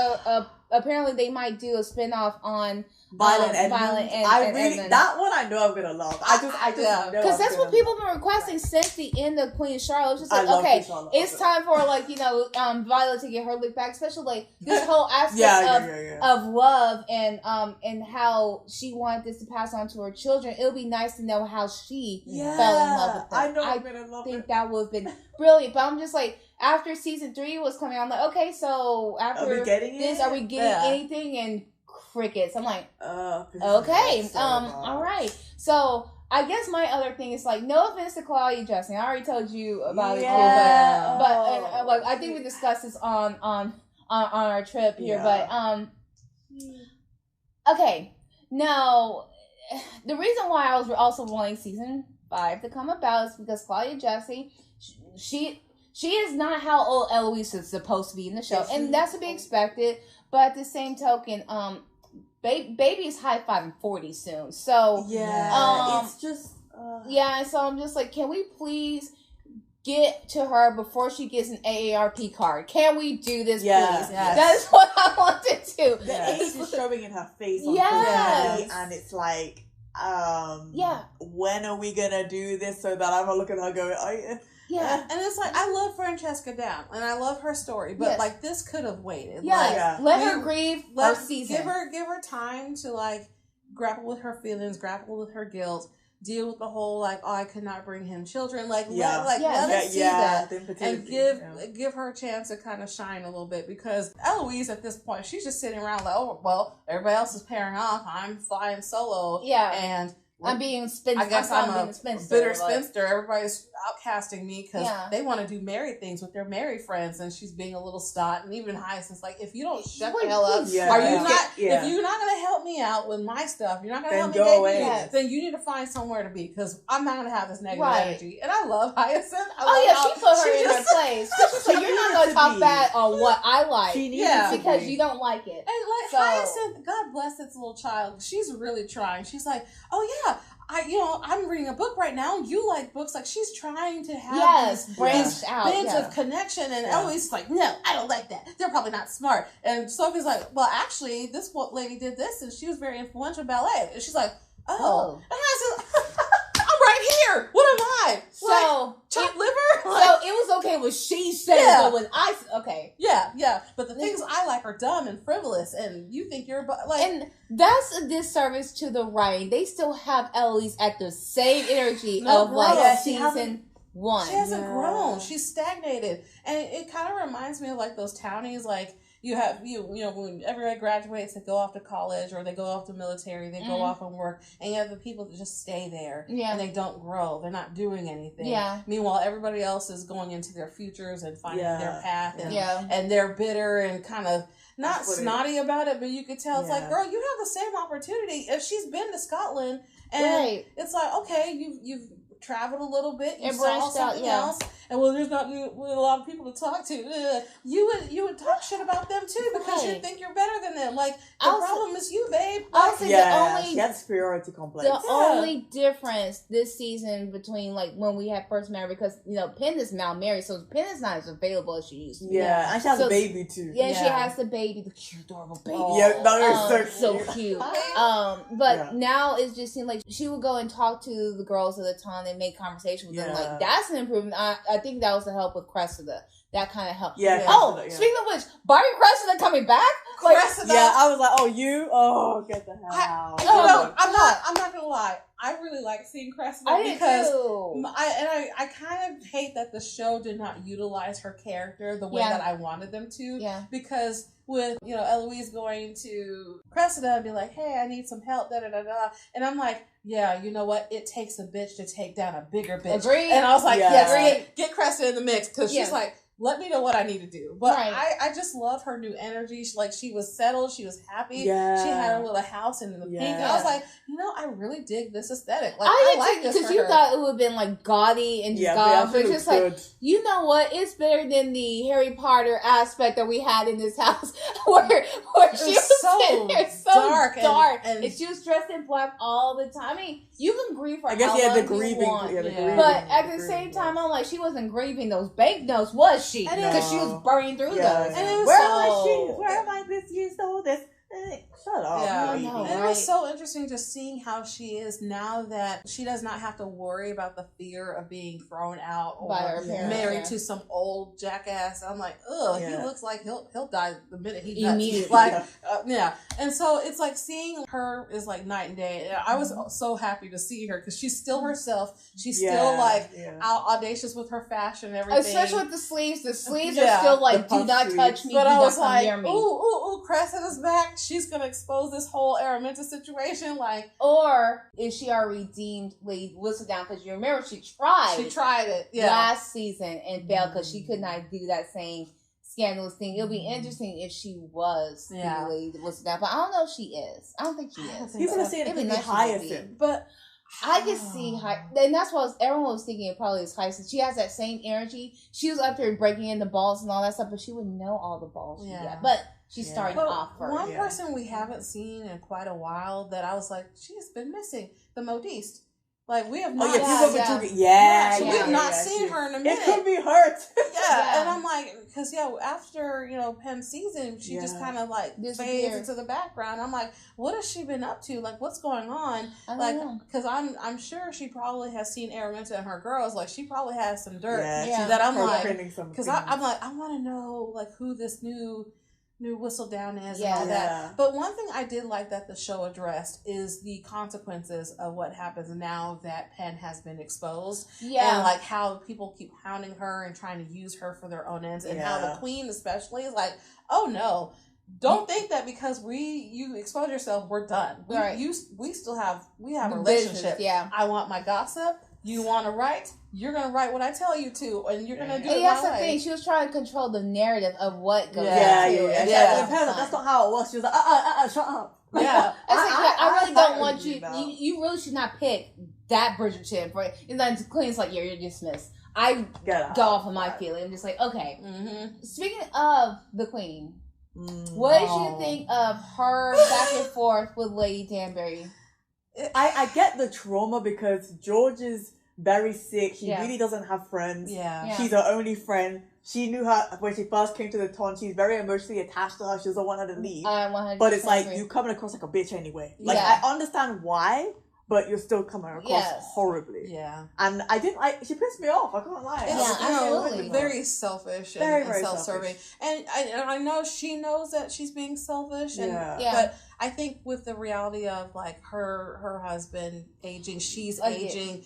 Speaker 1: apparently they might do a spinoff on
Speaker 2: Violet and
Speaker 1: Edmund.
Speaker 2: That one I know I'm gonna love. I just know,
Speaker 1: because that's what people have been requesting since the end of Queen Charlotte. It's just like, okay, it's time for, like, Violet to get her lick back, especially like this whole aspect of love and how she wanted this to pass on to her children. It'll be nice to know how she fell in love with them.
Speaker 2: I know I'm gonna love it.
Speaker 1: I think that would have been brilliant, but I'm just like, after season 3 was coming out, I'm like, okay, so after are we getting anything? And crickets. I'm like, okay, all right. So I guess my other thing is, like, no offense to Claudia Justin, I already told you about it, but like, I think we discussed this on our trip here, but okay. Now, the reason why I was also wanting season 5 to come about is because Claudia Justin, she is not how old Eloise is supposed to be in the show, and that's to be expected. But at the same token, baby is high-fiving 40 soon. So
Speaker 2: it's just
Speaker 1: so I'm just like, can we please get to her before she gets an AARP card? Can we do this, please? Yes. That is what I want to do.
Speaker 2: The age is showing in her face on TV, and it's like, when are we gonna do this so that I'm not looking at her going, oh yeah.
Speaker 1: Yeah,
Speaker 3: and it's like, I love Francesca down, and I love her story, but like, this could have waited.
Speaker 1: Let her grieve her season.
Speaker 3: Give her time to, like, grapple with her feelings, grapple with her guilt, deal with the whole like, oh, I could not bring him children. Like,
Speaker 1: Yeah.
Speaker 3: let us see that and
Speaker 2: infertility,
Speaker 3: give her a chance to kind of shine a little bit, because Eloise at this point, she's just sitting around like, oh, well, everybody else is pairing off, I'm flying solo, and
Speaker 1: I'm being spinster.
Speaker 3: I guess I'm a bitter spinster.
Speaker 1: Like,
Speaker 3: everybody's outcasting me because they want to do married things with their married friends, and she's being a little stot. And even Hyacinth's like, if you don't shut the hell up, are you not? If you're not going to help me out with my stuff, you're not going to help me date me, then you need to find somewhere to be, because I'm not going to have this negative energy. And I love Hyacinth.
Speaker 1: She put her in her place. So you're not going to talk bad on what I like, because you don't like it.
Speaker 3: And like Hyacinth, God bless this little child. She's really trying. She's like, oh yeah, I'm reading a book right now. You like books. Like, she's trying to have these bits of connection. And Eloise is like, no, I don't like that. They're probably not smart. And Sophie's like, well, actually, this lady did this, and she was very influential in ballet. And she's like, oh. And I said, I'm right here. What am I?
Speaker 1: So,
Speaker 3: chopped liver?
Speaker 1: So it was okay when she said, but when I,
Speaker 3: Yeah. But the things I like are dumb and frivolous, and you think you're like.
Speaker 1: And that's a disservice to the writing. They still have Eloise at the same energy of season one.
Speaker 3: She hasn't grown. She's stagnated. And it kind of reminds me of like those townies, like, you have, when everybody graduates, they go off to college or they go off to military, they go off and work, and you have the people that just stay there and they don't grow. They're not doing anything. Yeah. Meanwhile, everybody else is going into their futures and finding their path, and they're bitter and kind of not snotty about it, but you could tell it's like, girl, you have the same opportunity. If she's been to Scotland and it's like, okay, you've traveled a little bit, you saw something else, and there's not a lot of people to talk to. You would talk shit about them too, because you think you're better than them. Like, the problem is you, babe.
Speaker 2: She has superiority complex.
Speaker 1: The only difference this season between like when we had first married, because Penn is now married, so Penn is not as available as she used to be.
Speaker 2: Yeah, and she has a baby too.
Speaker 1: Yeah, she has the baby, the cute, adorable baby.
Speaker 2: So cute.
Speaker 1: But now it just seemed like she would go and talk to the girls at the time. They make conversation with them. Like, that's an improvement. I think that was the help with Cressida. That kind of helped.
Speaker 2: Yeah.
Speaker 1: Speaking of which, Barbie Cressida coming back?
Speaker 2: Like, I was like, get the hell out.
Speaker 3: I'm not gonna lie. I really like seeing Cressida because I kind of hate that the show did not utilize her character the way that I wanted them to. Yeah. Because with Eloise going to Cressida and be like, hey, I need some help, and I'm like, yeah, you know what? It takes a bitch to take down a bigger bitch.
Speaker 1: Agreed.
Speaker 3: And I was like, yes, get Cressida in the mix, because she's like, let me know what I need to do. But I just love her new energy. She was settled. She was happy. Yeah. She had her little house in the pink. And I was like, I really dig this aesthetic. Like, I like this
Speaker 1: because you thought it would have been like gaudy and just gaudy. But just like, you know what? It's better than the Harry Potter aspect that we had in this house, where she was so dark, and she was dressed in black all the time. I mean, you can grieve for how long you want. But at the same time, I'm like, she wasn't grieving those banknotes, was she? Because she was burning through those.
Speaker 2: And it was where am I this year? So this. Shut up.
Speaker 3: Yeah. It was so interesting just seeing how she is now that she does not have to worry about the fear of being thrown out or married to some old jackass. I'm like, he looks like he'll die the minute he does. Like, and so it's like seeing her is like night and day. And I was so happy to see her because she's still herself. She's still like audacious with her fashion and everything.
Speaker 1: Especially with the sleeves. The sleeves are still like, do not touch me.
Speaker 3: But
Speaker 1: I
Speaker 3: was like, ooh, Cressida's back. She's gonna expose this whole Araminta situation, like,
Speaker 1: or is she already deemed Lady Whistledown? Because you remember she tried it last season and failed because she could not do that same scandalous thing. It'll be interesting if she was Lady Whistledown, but I don't know if she is. I don't think she is.
Speaker 2: You're gonna say it could be Hyacinth,
Speaker 1: but I can see and that's what everyone was thinking. It probably is Hyacinth. She has that same energy. She was up there breaking in the balls and all that stuff, but she wouldn't know all the balls she got. But she's starting off first.
Speaker 3: One person we haven't seen in quite a while that I was like, she's been missing, the modiste. Like, we have not. We have not seen her in a minute.
Speaker 2: It could be her.
Speaker 3: And I'm like, because after Penn's season, she just kind of like fades into the background. I'm like, what has she been up to? Like, what's going on? Because I'm sure she probably has seen Araminta and her girls. Like, she probably has some dirt that I'm like, because I'm like, I want to know like who this new new Whistledown is and all that. But one thing I did like that the show addressed is the consequences of what happens now that Penn has been exposed. Yeah. And like how people keep hounding her and trying to use her for their own ends, and how the Queen especially is like, oh no, don't think that because you expose yourself, we're done. We still have a relationship. Yeah. I want my gossip. You want to write? You're going to write what I tell you to, and you're going to do it
Speaker 1: that's the thing. She was trying to control the narrative of what goes on. That's
Speaker 2: not how it was. She was like, shut up.
Speaker 1: Yeah. I really don't want you. You really should not pick that Bridgerton. And then the Queen's like, you're dismissed. I go off of my feeling. I'm just like, okay. Mm-hmm. Speaking of the Queen, what did you think of her back and forth with Lady Danbury?
Speaker 2: I get the trauma because George is very sick. He really doesn't have friends. Yeah. She's her only friend. She knew her when she first came to the town. She's very emotionally attached to her. She doesn't want her to leave. But it's like, you coming across like a bitch anyway. Like, I understand why, but you're still coming across horribly. Yeah. And I didn't like, she pissed me off. I can't lie.
Speaker 3: Absolutely. Very selfish and very self-serving. And I know she knows that she's being selfish. But I think with the reality of like her husband aging, she's aging.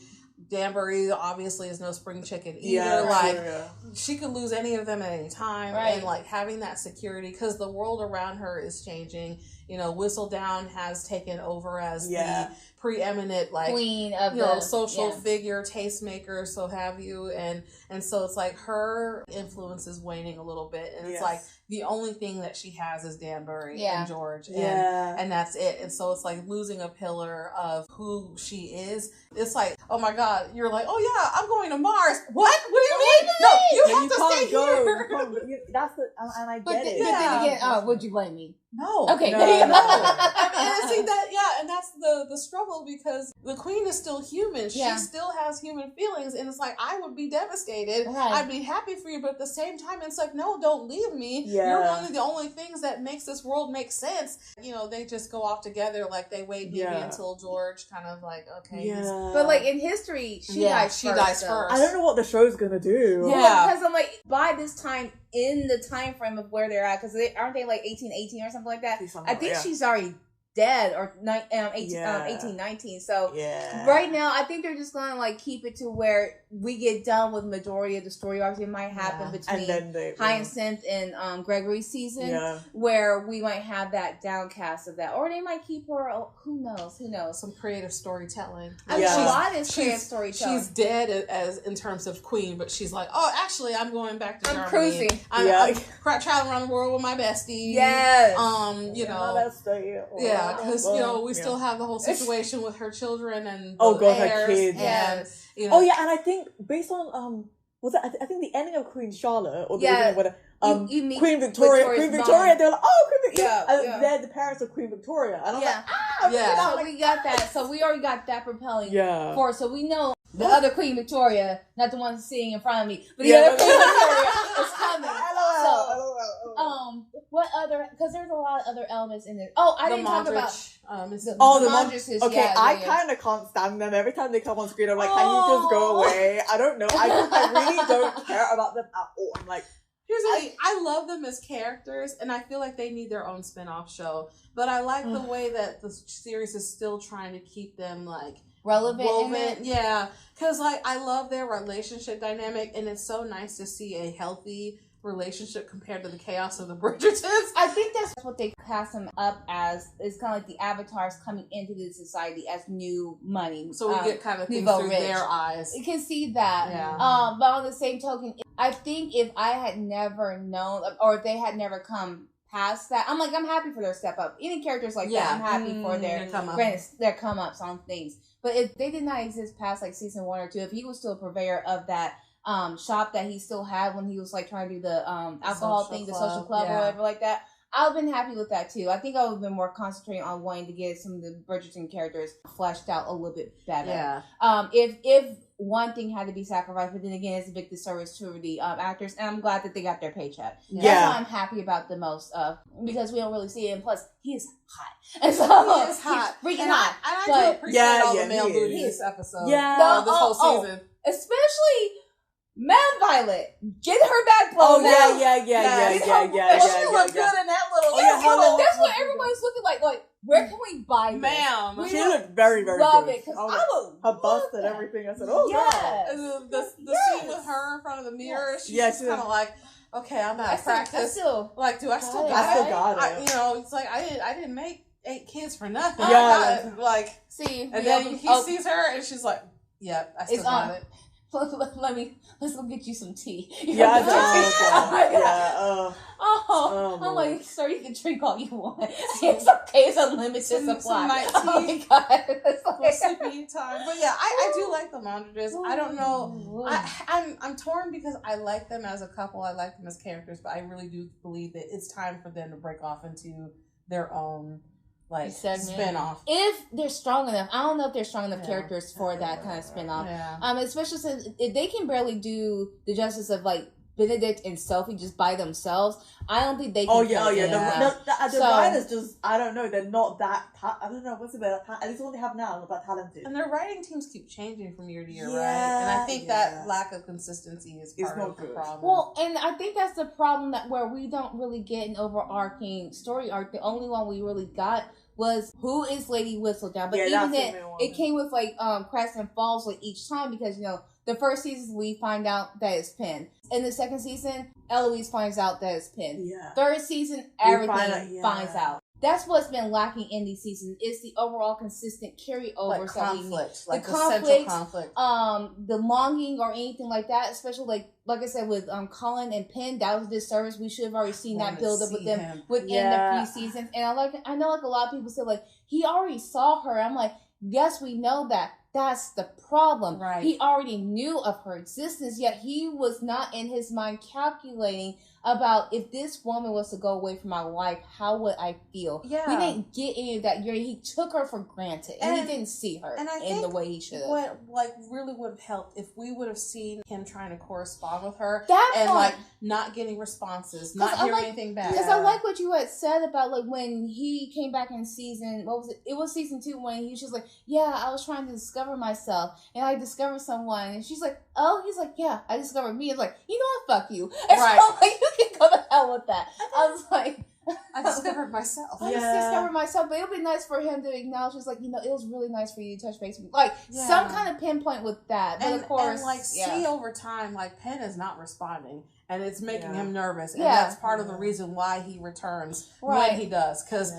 Speaker 3: Danbury obviously is no spring chicken either. She could lose any of them at any time, and like having that security because the world around her is changing. You know, Whistledown has taken over as the preeminent like queen of the social figure, tastemaker, so have you, and so it's like her influence is waning a little bit, and it's like the only thing that she has is Danbury and George, and that's it. And so it's like losing a pillar of who she is. It's like, oh my God, you're like, oh yeah, I'm going to Mars. What do you mean? No, you have to stay here.
Speaker 2: That's the, and I get it.
Speaker 1: But then again, would you blame me?
Speaker 3: No.
Speaker 1: Okay.
Speaker 3: No. I see that. Yeah, and that's the struggle because the Queen is still human. She still has human feelings, and it's like I would be devastated. I'd be happy for you, but at the same time, it's like, no, don't leave me. You're one of the only things that makes this world make sense. You know, they just go off together. Like they wait maybe until George kind of like, okay.
Speaker 1: But like in history, she dies first.
Speaker 2: I don't know what the show's gonna do.
Speaker 1: Yeah, because I'm like, by this time in the time frame of where they're at, because aren't they like 1818 or something like that? I think she's already dead, or 1819. So right now, I think they're just gonna like keep it to where we get done with majority of the story arcs. It might happen between Hyacinth and Gregory's season, where we might have that downcast of that, or they might keep her. Who knows?
Speaker 3: Some creative storytelling.
Speaker 1: I mean, a lot is creative storytelling.
Speaker 3: She's dead as in terms of Queen, but she's like, oh, actually, I'm going back to Germany.
Speaker 1: Cruising.
Speaker 3: I'm traveling around the world with my bestie.
Speaker 1: Yes.
Speaker 3: You know. Because we still have the whole situation with her children and
Speaker 2: her kids,
Speaker 3: and
Speaker 2: and I think based on was it I think the ending of Queen Charlotte or the beginning of whatever, Queen Victoria, they're like, Queen Victoria, they're the parents of Queen Victoria, and I'm like,
Speaker 1: so we got that, so we already got that propelling force, so we know the other Queen Victoria, not the one sitting in front of me, but the other Queen Victoria is coming. What other? Because there's a lot of other elements in it. Oh, I didn't talk about
Speaker 2: the Mondriches. Okay, I kind of can't stand them. Every time they come on screen, I'm like, can you just go away? I don't know. I really don't care about them at all. I'm like,
Speaker 3: here's the thing. I love them as characters, and I feel like they need their own spin-off show. But I like the way that the series is still trying to keep them like
Speaker 1: relevant.
Speaker 3: Yeah, because like I love their relationship dynamic, and it's so nice to see a healthy relationship compared to the chaos of the Bridgertons.
Speaker 1: I think that's what they cast them up as. It's kind of like the avatars coming into the society as new money.
Speaker 3: So we get kind of things through their eyes.
Speaker 1: You can see that. Yeah. But on the same token, I think if I had never known, or if they had never come past that, I'm happy for their step up. Any characters like that, I'm happy for their come ups on things. But if they did not exist past like season 1 or 2, if he was still a purveyor of that shop that he still had when he was like trying to do the alcohol thing, the social club or whatever like that, I would have been happy with that too. I think I would have been more concentrating on wanting to get some of the Bridgerton characters fleshed out a little bit better. Yeah. If one thing had to be sacrificed, but then again, it's a big disservice to the actors, and I'm glad that they got their paycheck. Yeah. That's what I'm happy about the most, because we don't really see it, and plus, he is hot. And so,
Speaker 3: he is hot.
Speaker 1: Freaking hot.
Speaker 3: And I do appreciate all the male booty this episode.
Speaker 1: Yeah.
Speaker 3: This whole season.
Speaker 1: Especially Mad Violet, get her back blown out.
Speaker 2: Yeah.
Speaker 3: She looked good in that
Speaker 1: That's what everybody's looking like, where can we buy this?
Speaker 3: Ma'am.
Speaker 2: She looked very, very
Speaker 1: love
Speaker 2: good.
Speaker 1: It, because I would
Speaker 2: her bust and everything. I said, oh,
Speaker 1: yes.
Speaker 3: God. The scene with her in front of the mirror, she's just kind of like, okay, I'm out of practice. Do I still got it? It's like, I didn't make 8 kids for nothing.
Speaker 2: Yeah.
Speaker 3: See. And then he sees her and she's like, yep, I still got it.
Speaker 1: Let's go get you some tea.
Speaker 2: Yeah,
Speaker 1: I'm like, sir, you can drink all you want. It's okay, it's unlimited supply.
Speaker 3: Some night tea.
Speaker 1: Oh my god, it's like
Speaker 3: sleepy time. But yeah, I do like the laundresses. I don't know. I'm torn because I like them as a couple. I like them as characters, but I really do believe that it's time for them to break off into their own spin-off.
Speaker 1: If they're strong enough. I don't know if they're strong enough characters for that kind of spin-off. Especially since if they can barely do the justice of Benedict and Sophie just by themselves, I don't think they can.
Speaker 2: The writers just, I don't know, they're not that, I don't know, what's it about, at least what they have now, not that talented.
Speaker 3: And their writing teams keep changing from year to year, right? And I think that lack of consistency is part of the problem.
Speaker 1: Well, and I think that's the problem where we don't really get an overarching story arc. The only one we really got was who is Lady Whistledown, but even then, it came with cracks and falls each time because the first season we find out that it's Penn. In the second season, Eloise finds out that it's Penn. Yeah. Third season, everything finds out. That's what's been lacking in these seasons. It's the overall consistent carryover.
Speaker 3: Conflict.
Speaker 1: The conflict, the longing or anything like that, especially like I said with Colin and Penn, that was a disservice. We should have already seen that build up with them within the 3 seasons. And I know a lot of people say he already saw her. I'm like, yes, we know that. That's the problem. Right. He already knew of her existence, yet he was not in his mind calculating about if this woman was to go away from my life, how would I feel? Yeah. He didn't get any of that. He took her for granted, and he didn't see her in the way he should have.
Speaker 3: What really would have helped if we would have seen him trying to correspond with her not getting responses, not hearing anything back.
Speaker 1: Because I like what you had said about when he came back in season, what was it? It was season 2 when he was just like, yeah, I was trying to discover myself, and I discovered someone, and she's like, oh, he's like, yeah, I discovered me. It's like, you know what, fuck you. And so, you can go to hell with that. I was like,
Speaker 3: I discovered myself.
Speaker 1: I just discovered myself, but it would be nice for him to acknowledge, just it was really nice for you to touch base with me. Some kind of pinpoint with that. But of course,
Speaker 3: see over time, Penn is not responding. And it's making him nervous, and that's part of the reason why he returns when he does. Because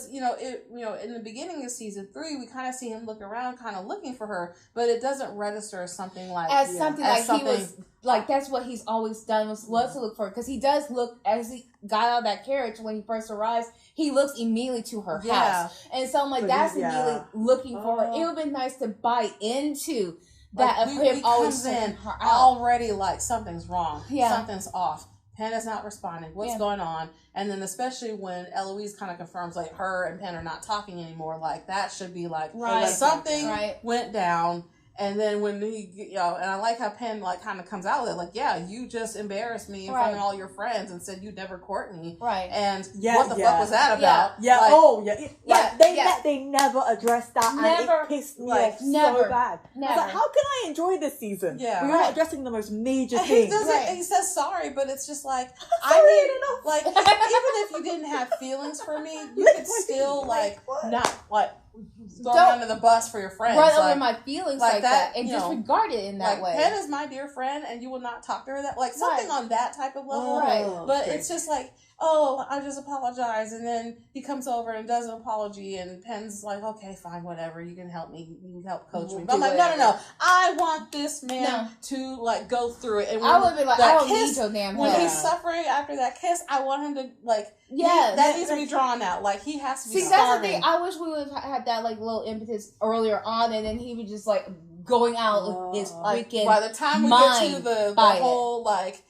Speaker 3: in the beginning of season 3, we kind of see him look around, kind of looking for her, but it doesn't register as something he was
Speaker 1: that's what he's always done was love to look for her. Because he does look as he got out of that carriage when he first arrives. He looks immediately to her house, and so I'm that's immediately looking for her. It would have been nice to buy into. That of him always in her out.
Speaker 3: Already something's wrong. Yeah. Something's off. Penn is not responding. What's going on? And then especially when Eloise kind of confirms her and Penn are not talking anymore, that should be something went down. And then when he, and I like how Penn kind of comes out with it, yeah, you just embarrassed me in front of all your friends and said you'd never court me, and what the fuck was that about?
Speaker 2: They never addressed that, and it pissed me off so bad.
Speaker 1: Never.
Speaker 2: How can I enjoy this season? Yeah, we're not addressing the most major
Speaker 3: thing.
Speaker 2: things.
Speaker 3: He says sorry, but it's just I need even if you didn't have feelings for me, you could still not throw me under the bus for your friends.
Speaker 1: Run over my feelings like that and disregard it in that way.
Speaker 3: Penn is my dear friend, and you will not talk to her something on that type of level. But it's just oh, I just apologize, and then he comes over and does an apology, and Penn's okay, fine, whatever, you can help me, you can help coach me. But I'm no, I want this man to go through it. And when
Speaker 1: I would be I don't need your damn help.
Speaker 3: When he's suffering after that kiss, I want him to that needs to be drawn out. He has to be.
Speaker 1: See, that's the thing. I wish we would have had that little impetus earlier on, and then he would just going out with his freaking
Speaker 3: by the time we get to the whole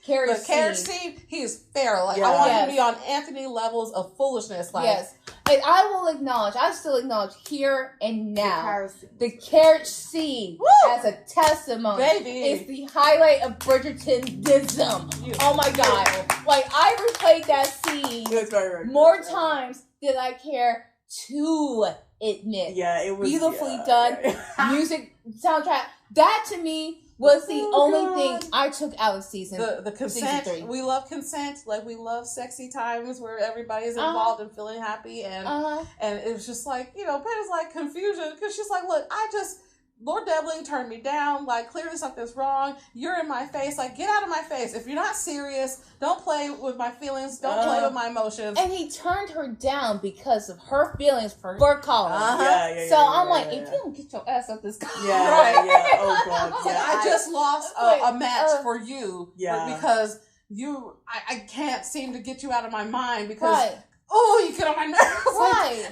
Speaker 3: carriage scene, he is feral. I want him to be on Anthony levels of foolishness.
Speaker 1: Yes. And I still acknowledge here and now the carriage scene as a testimony.
Speaker 3: Baby.
Speaker 1: It's the highlight of Bridgerton-ism. Oh my god. I replayed that scene more times than I care to admit.
Speaker 2: Yeah, it was
Speaker 1: beautifully done. Music, soundtrack, That to me was the only thing I took out of season.
Speaker 3: The consent.
Speaker 1: Season 3.
Speaker 3: We love consent. Like we love sexy times where everybody's involved and feeling happy, and it was just like, you know, Penn is like confusion because she's like, look, Lord Devling turned me down. Like, clearly something's wrong. You're in my face. Like, get out of my face. If you're not serious, don't play with my feelings. Don't play with my emotions.
Speaker 1: And he turned her down because of her feelings for Colin. So I'm like, if you don't get your ass up this guy.
Speaker 2: Oh, God.
Speaker 3: I just lost a match for you. Because I can't seem to get you out of my mind because... Oh, you get on my nerves.
Speaker 1: Right.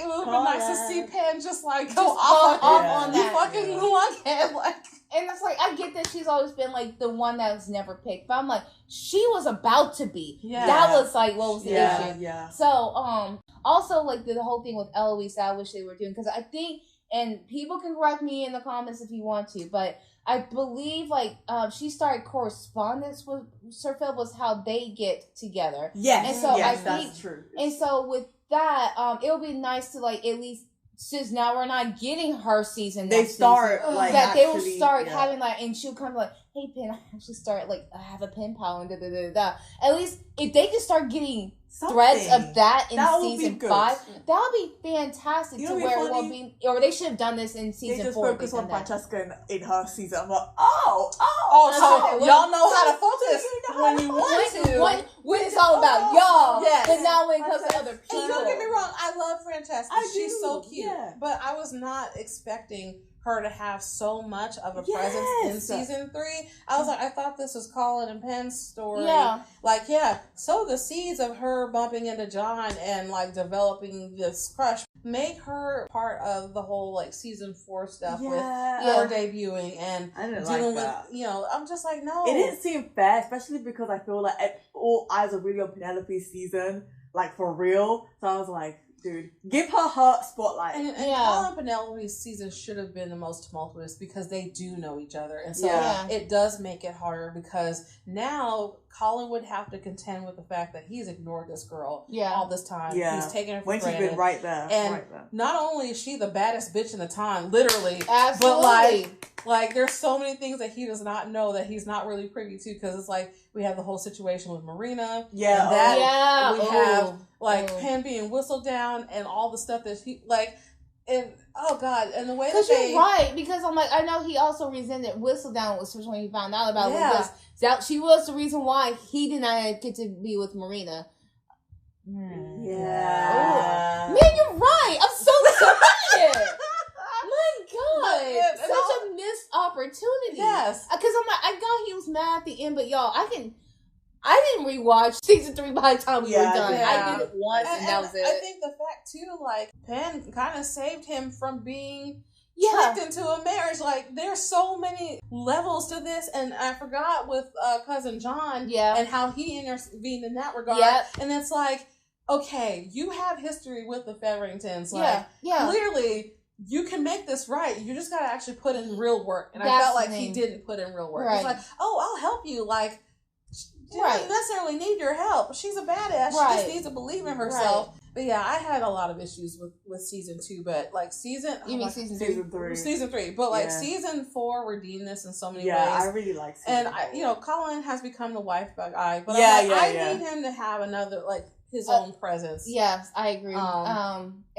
Speaker 3: It would have been nice to see Penn just like go off on that. You fucking lunkhead. Like,
Speaker 1: and it's like, I get that she's always been like the one that was never picked, but I'm like, she was about to be. That was like, what was the issue? So, also like the whole thing with Eloise, I wish they were doing, because I think, and people can correct me in the comments if you want to, but I believe like she started correspondence with Sir Philip was how they get together.
Speaker 2: Yes,
Speaker 1: and so I think
Speaker 2: that's true.
Speaker 1: And so with that, it would be nice to like at least, since now we're not getting her season,
Speaker 2: they start
Speaker 1: season,
Speaker 2: like
Speaker 1: that
Speaker 2: actually,
Speaker 1: they will start having like, and she'll come like, hey Penn, I actually start like I have a pen pal and da da da da. At least if they can start getting threads of that in season 5, that would be fantastic. To where it will be, or they should have done this in season 4.
Speaker 2: They just focus on Francesca in her season. I'm like,
Speaker 3: so y'all know how to focus when you want to.
Speaker 1: When it's all about y'all, but now when it comes to other people.
Speaker 3: And don't get me wrong, I love Francesca. She's so cute, but I was not expecting her to have so much of a presence in season 3. I was like, I thought this was Colin and Penn's story. So the seeds of her bumping into John and like developing this crush make her part of the whole like season 4 stuff with her debuting and dealing with, you know, I'm just like, no.
Speaker 2: It didn't seem fair, especially because I feel like all eyes are really on Penelope's season, like for real. So I was like, dude, give her spotlight.
Speaker 3: And Colin and Penelope's season should have been the most tumultuous because they do know each other. And so it does make it harder because now Colin would have to contend with the fact that he's ignored this girl all this time. He's taken her for granted.
Speaker 2: She's been right there.
Speaker 3: And not only is she the baddest bitch in the time, literally,
Speaker 1: absolutely,
Speaker 3: but like there's so many things that he does not know that he's not really privy to, because it's like we have the whole situation with Marina. We have like Penn being whistled down and all the stuff that he like, and oh god, and the way that
Speaker 1: you're right, because I'm like, I know he also resented Whistledown, was when he found out about Lucas. That she was the reason why he did not get to be with Marina.
Speaker 2: Man,
Speaker 1: you're right. I'm so excited. My God, such a missed opportunity.
Speaker 3: Yes,
Speaker 1: because I'm like, I know he was mad at the end, but y'all, I didn't rewatch season 3 by the time we were done. I did it once, and that was it.
Speaker 3: I think the fact too, like Penn kind of saved him from being tricked into a marriage. Like there's so many levels to this, and I forgot with cousin John, and how he intervened in that regard. And it's like, okay, you have history with the Featheringtons. Like clearly you can make this right. You just gotta actually put in real work. And I felt like he didn't put in real work. It's like, oh, I'll help you. Like, she doesn't necessarily need your help. She's a badass. She just needs to believe in herself. But yeah, I had a lot of issues with season 2, but like season 3. Season 3. But like season 4 redeemed this in so many ways.
Speaker 2: I really like season 4.
Speaker 3: And Colin has become the wife guy, but I need him to have another like his own presence.
Speaker 1: Yes, I agree.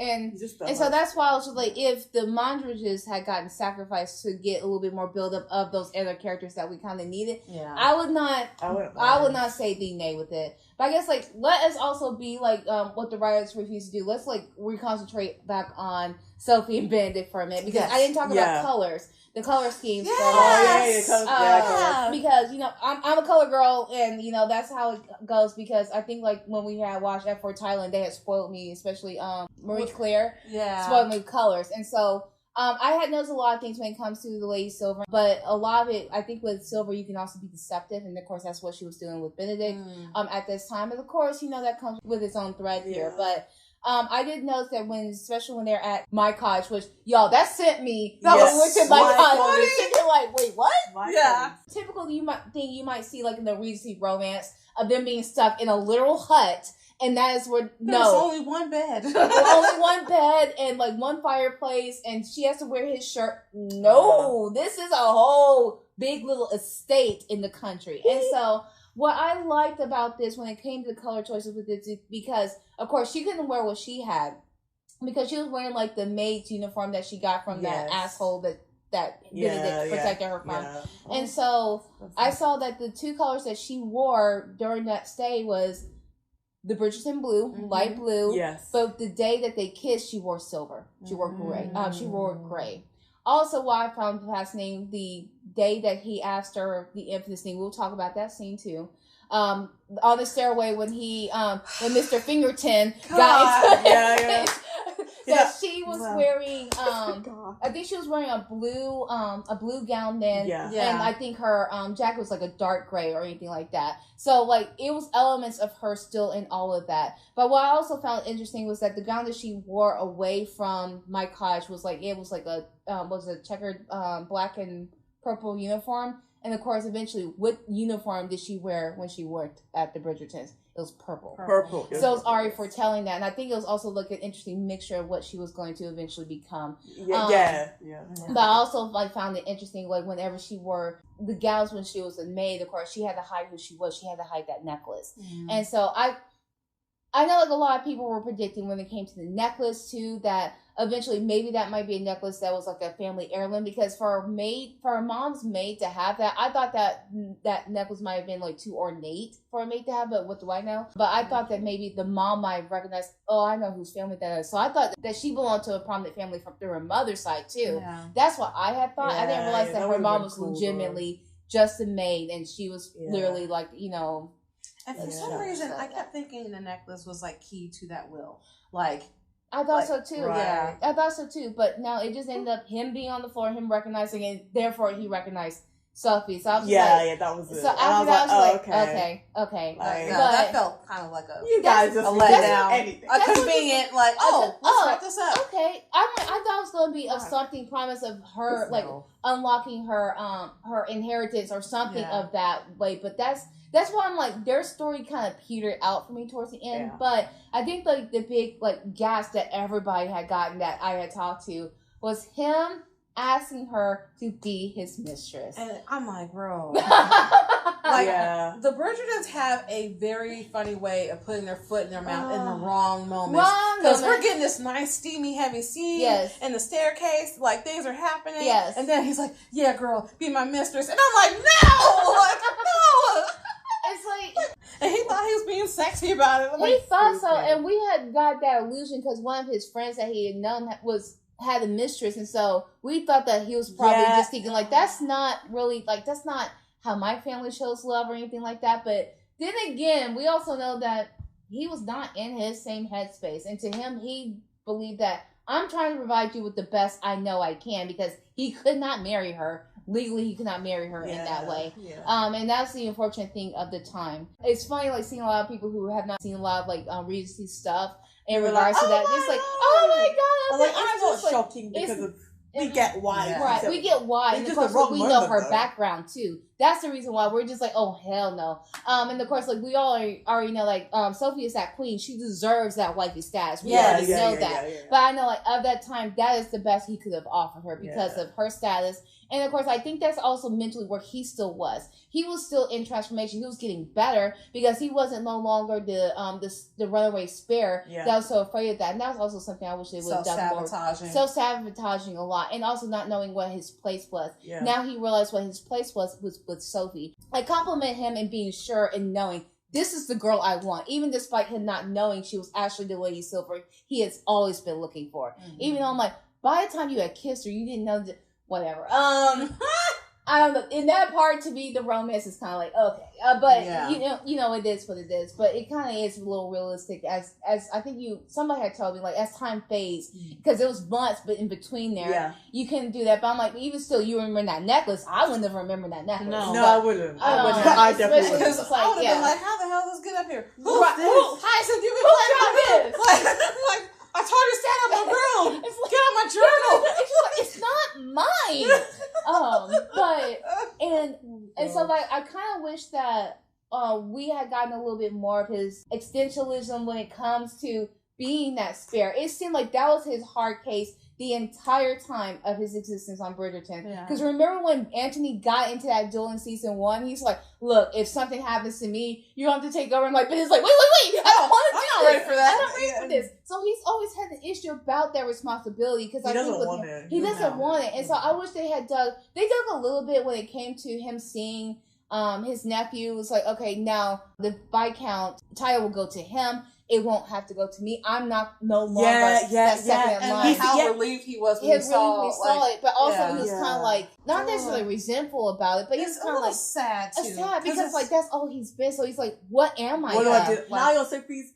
Speaker 1: And so that's why I was just like, if the Mondridges had gotten sacrificed to get a little bit more build up of those other characters that we kind of needed, I would not say the nay with it. But I guess like let us also be like what the writers refuse to do. Let's like reconcentrate back on Sophie and Benedict for a minute, because I didn't talk about colors. The color schemes.
Speaker 2: Because
Speaker 1: I'm a color girl, and that's how it goes. Because I think like when we had watched F4 Thailand, they had spoiled me, especially Marie Claire, spoiled me with colors, and so I had noticed a lot of things when it comes to the Lady Silver, but a lot of it, I think with Silver, you can also be deceptive, and of course that's what she was doing with Benedict at this time, and of course that comes with its own thread here, but. I did notice that especially when they're at my cottage, which y'all, that sent me. I went to my cottage, and like, wait, what? Typically, you might see like in the Regency romance of them being stuck in a literal hut And that is where
Speaker 3: There's only one bed.
Speaker 1: only one bed and like one fireplace, and she has to wear his shirt. No, this is a whole big little estate in the country. And so what I liked about this when it came to the color choices with this, because of course she couldn't wear what she had because she was wearing like the maid's uniform that she got from that asshole that Benedict protected her from. Yeah. And so I saw that the two colors that she wore during that stay was the Bridgerton blue, light blue. Yes. But the day that they kissed, she wore silver. She wore gray. She wore gray. Also, what I found fascinating, the day that he asked her the infamous thing, we'll talk about that scene too. On the stairway when when Mr. Fingerton got into that she was wearing I think she was wearing a blue gown then and I think her jacket was like a dark gray or anything like that, so like it was elements of her still in all of that. But what I also found interesting was that the gown that she wore away from my cottage was like a checkered black and purple uniform. And of course, eventually, what uniform did she wear when she worked at the Bridgertons? It was purple. Purple. So it was already foretelling that. And I think it was also like an interesting mixture of what she was going to eventually become. Yeah. But I also found it interesting, like whenever she wore the gowns when she was a maid, of course, she had to hide who she was. She had to hide that necklace. And so I know like a lot of people were predicting when it came to the necklace too, that eventually maybe that might be a necklace that was like a family heirloom, because for a mom's maid to have that, I thought that necklace might have been like too ornate for a maid to have, but what do I know? But I thought that maybe the mom might recognize, oh, I know whose family that is. So I thought that she belonged to a prominent family through her mother's side too. Yeah. That's what I had thought. I didn't realize that her mom was legitimately just a maid, and she was literally like,
Speaker 3: and for some reason, I kept thinking the necklace was like key to that will. Like,
Speaker 1: I thought so too. Right. Yeah, I thought so too. But no, it just ended up him being on the floor, him recognizing it. Therefore, he recognized Sophie. So I was
Speaker 2: that was it.
Speaker 1: So after that, I was like, okay.
Speaker 3: Like, that felt kind of like
Speaker 2: you guys just
Speaker 3: a letdown, a convenient let's wrap this up.
Speaker 1: Okay, I thought it was going to be something promise of her unlocking her inheritance or something of that way. But that's why I'm like, their story kind of petered out for me towards the end. Yeah. But I think like the big like gasp that everybody had gotten that I had talked to was him asking her to be his mistress.
Speaker 3: And I'm like, bro. The Bridgertons have a very funny way of putting their foot in their mouth in the wrong moments. Because we're getting this nice, steamy, heavy scene in the staircase. Like, things are happening. Yes. And then he's like, yeah, girl, be my mistress. And I'm like, no! Like, no!
Speaker 1: It's like,
Speaker 3: and he thought he was being sexy about it.
Speaker 1: He thought so, and we had got that illusion because one of his friends that he had known had a mistress, and so we thought that he was probably just thinking like, that's not how my family shows love or anything like that. But then again, we also know that he was not in his same headspace, and to him, he believed that I'm trying to provide you with the best I know I can, because he could not marry her. Legally, he could not marry her in that way. Yeah. And that's the unfortunate thing of the time. It's funny, like, seeing a lot of people who have not seen a lot of, like, Regency stuff in regards to that. Just like, oh my God.
Speaker 2: Like, it's not shocking because we get why.
Speaker 1: Yeah. Right, we get why. And of course, we know her background, too. That's the reason why we're just like, oh, hell no. And of course, like, we all already know, like, Sophie is that queen. She deserves that wifey status. We already know that. Yeah. But I know, like, of that time, that is the best he could have offered her because of her status. And of course, I think that's also mentally where he still was. He was still in transformation. He was getting better because he wasn't no longer the runaway spare that was so afraid of that. And that was also something I wish they would have done more. Self-sabotaging a lot. And also not knowing what his place was. Yeah. Now he realized what his place was with Sophie. I compliment him in being sure and knowing this is the girl I want. Even despite him not knowing she was actually the Lady Silver, he has always been looking for. Mm-hmm. Even though I'm like, by the time you had kissed her, you didn't know that. Whatever. I don't know. In that part, to me, the romance is kind of like, okay. But, you know, it is what it is. But it kind of is a little realistic as I think somebody had told me, like, as time fades, because it was months, but in between there, you couldn't do that. But I'm like, even still, you remember that necklace. I wouldn't have remembered that necklace.
Speaker 2: No, I wouldn't. I definitely wouldn't.
Speaker 3: Because I would have been like, how the hell does this get up here? Hi, so you been playing about this? Like, I told you to stand up my room. Get on my journal.
Speaker 1: It's not mine. And so like I kind of wish that we had gotten a little bit more of his existentialism when it comes to being that spare. It seemed like that was his hard case the entire time of his existence on Bridgerton. Because remember when Anthony got into that duel in season 1, he's like, look, if something happens to me, you're going to have to take over. And like, but it's like, wait, I don't want to do this. I'm not ready for that. I'm not ready for this. So he's always had an issue about that responsibility because I think he doesn't want it. And so I wish they dug a little bit when it came to him seeing his nephew. Was like, okay, now the Viscount title will go to him. It won't have to go to me. I'm no longer that second in line.
Speaker 3: And how relieved he was when he saw
Speaker 1: it. But also he was kind of like, not necessarily resentful about it, but he's kind of like
Speaker 3: sad too.
Speaker 1: Sad because like that's all he's been. So he's like, what am I?
Speaker 2: What do I do? Now you're Sophie's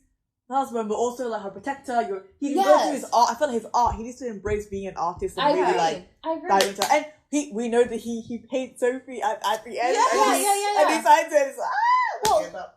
Speaker 2: husband, but also like her protector. He goes through his art. I feel like his art. He needs to embrace being an artist and I agree. And we know that he paid Sophie at the end. And he signs it. It's like,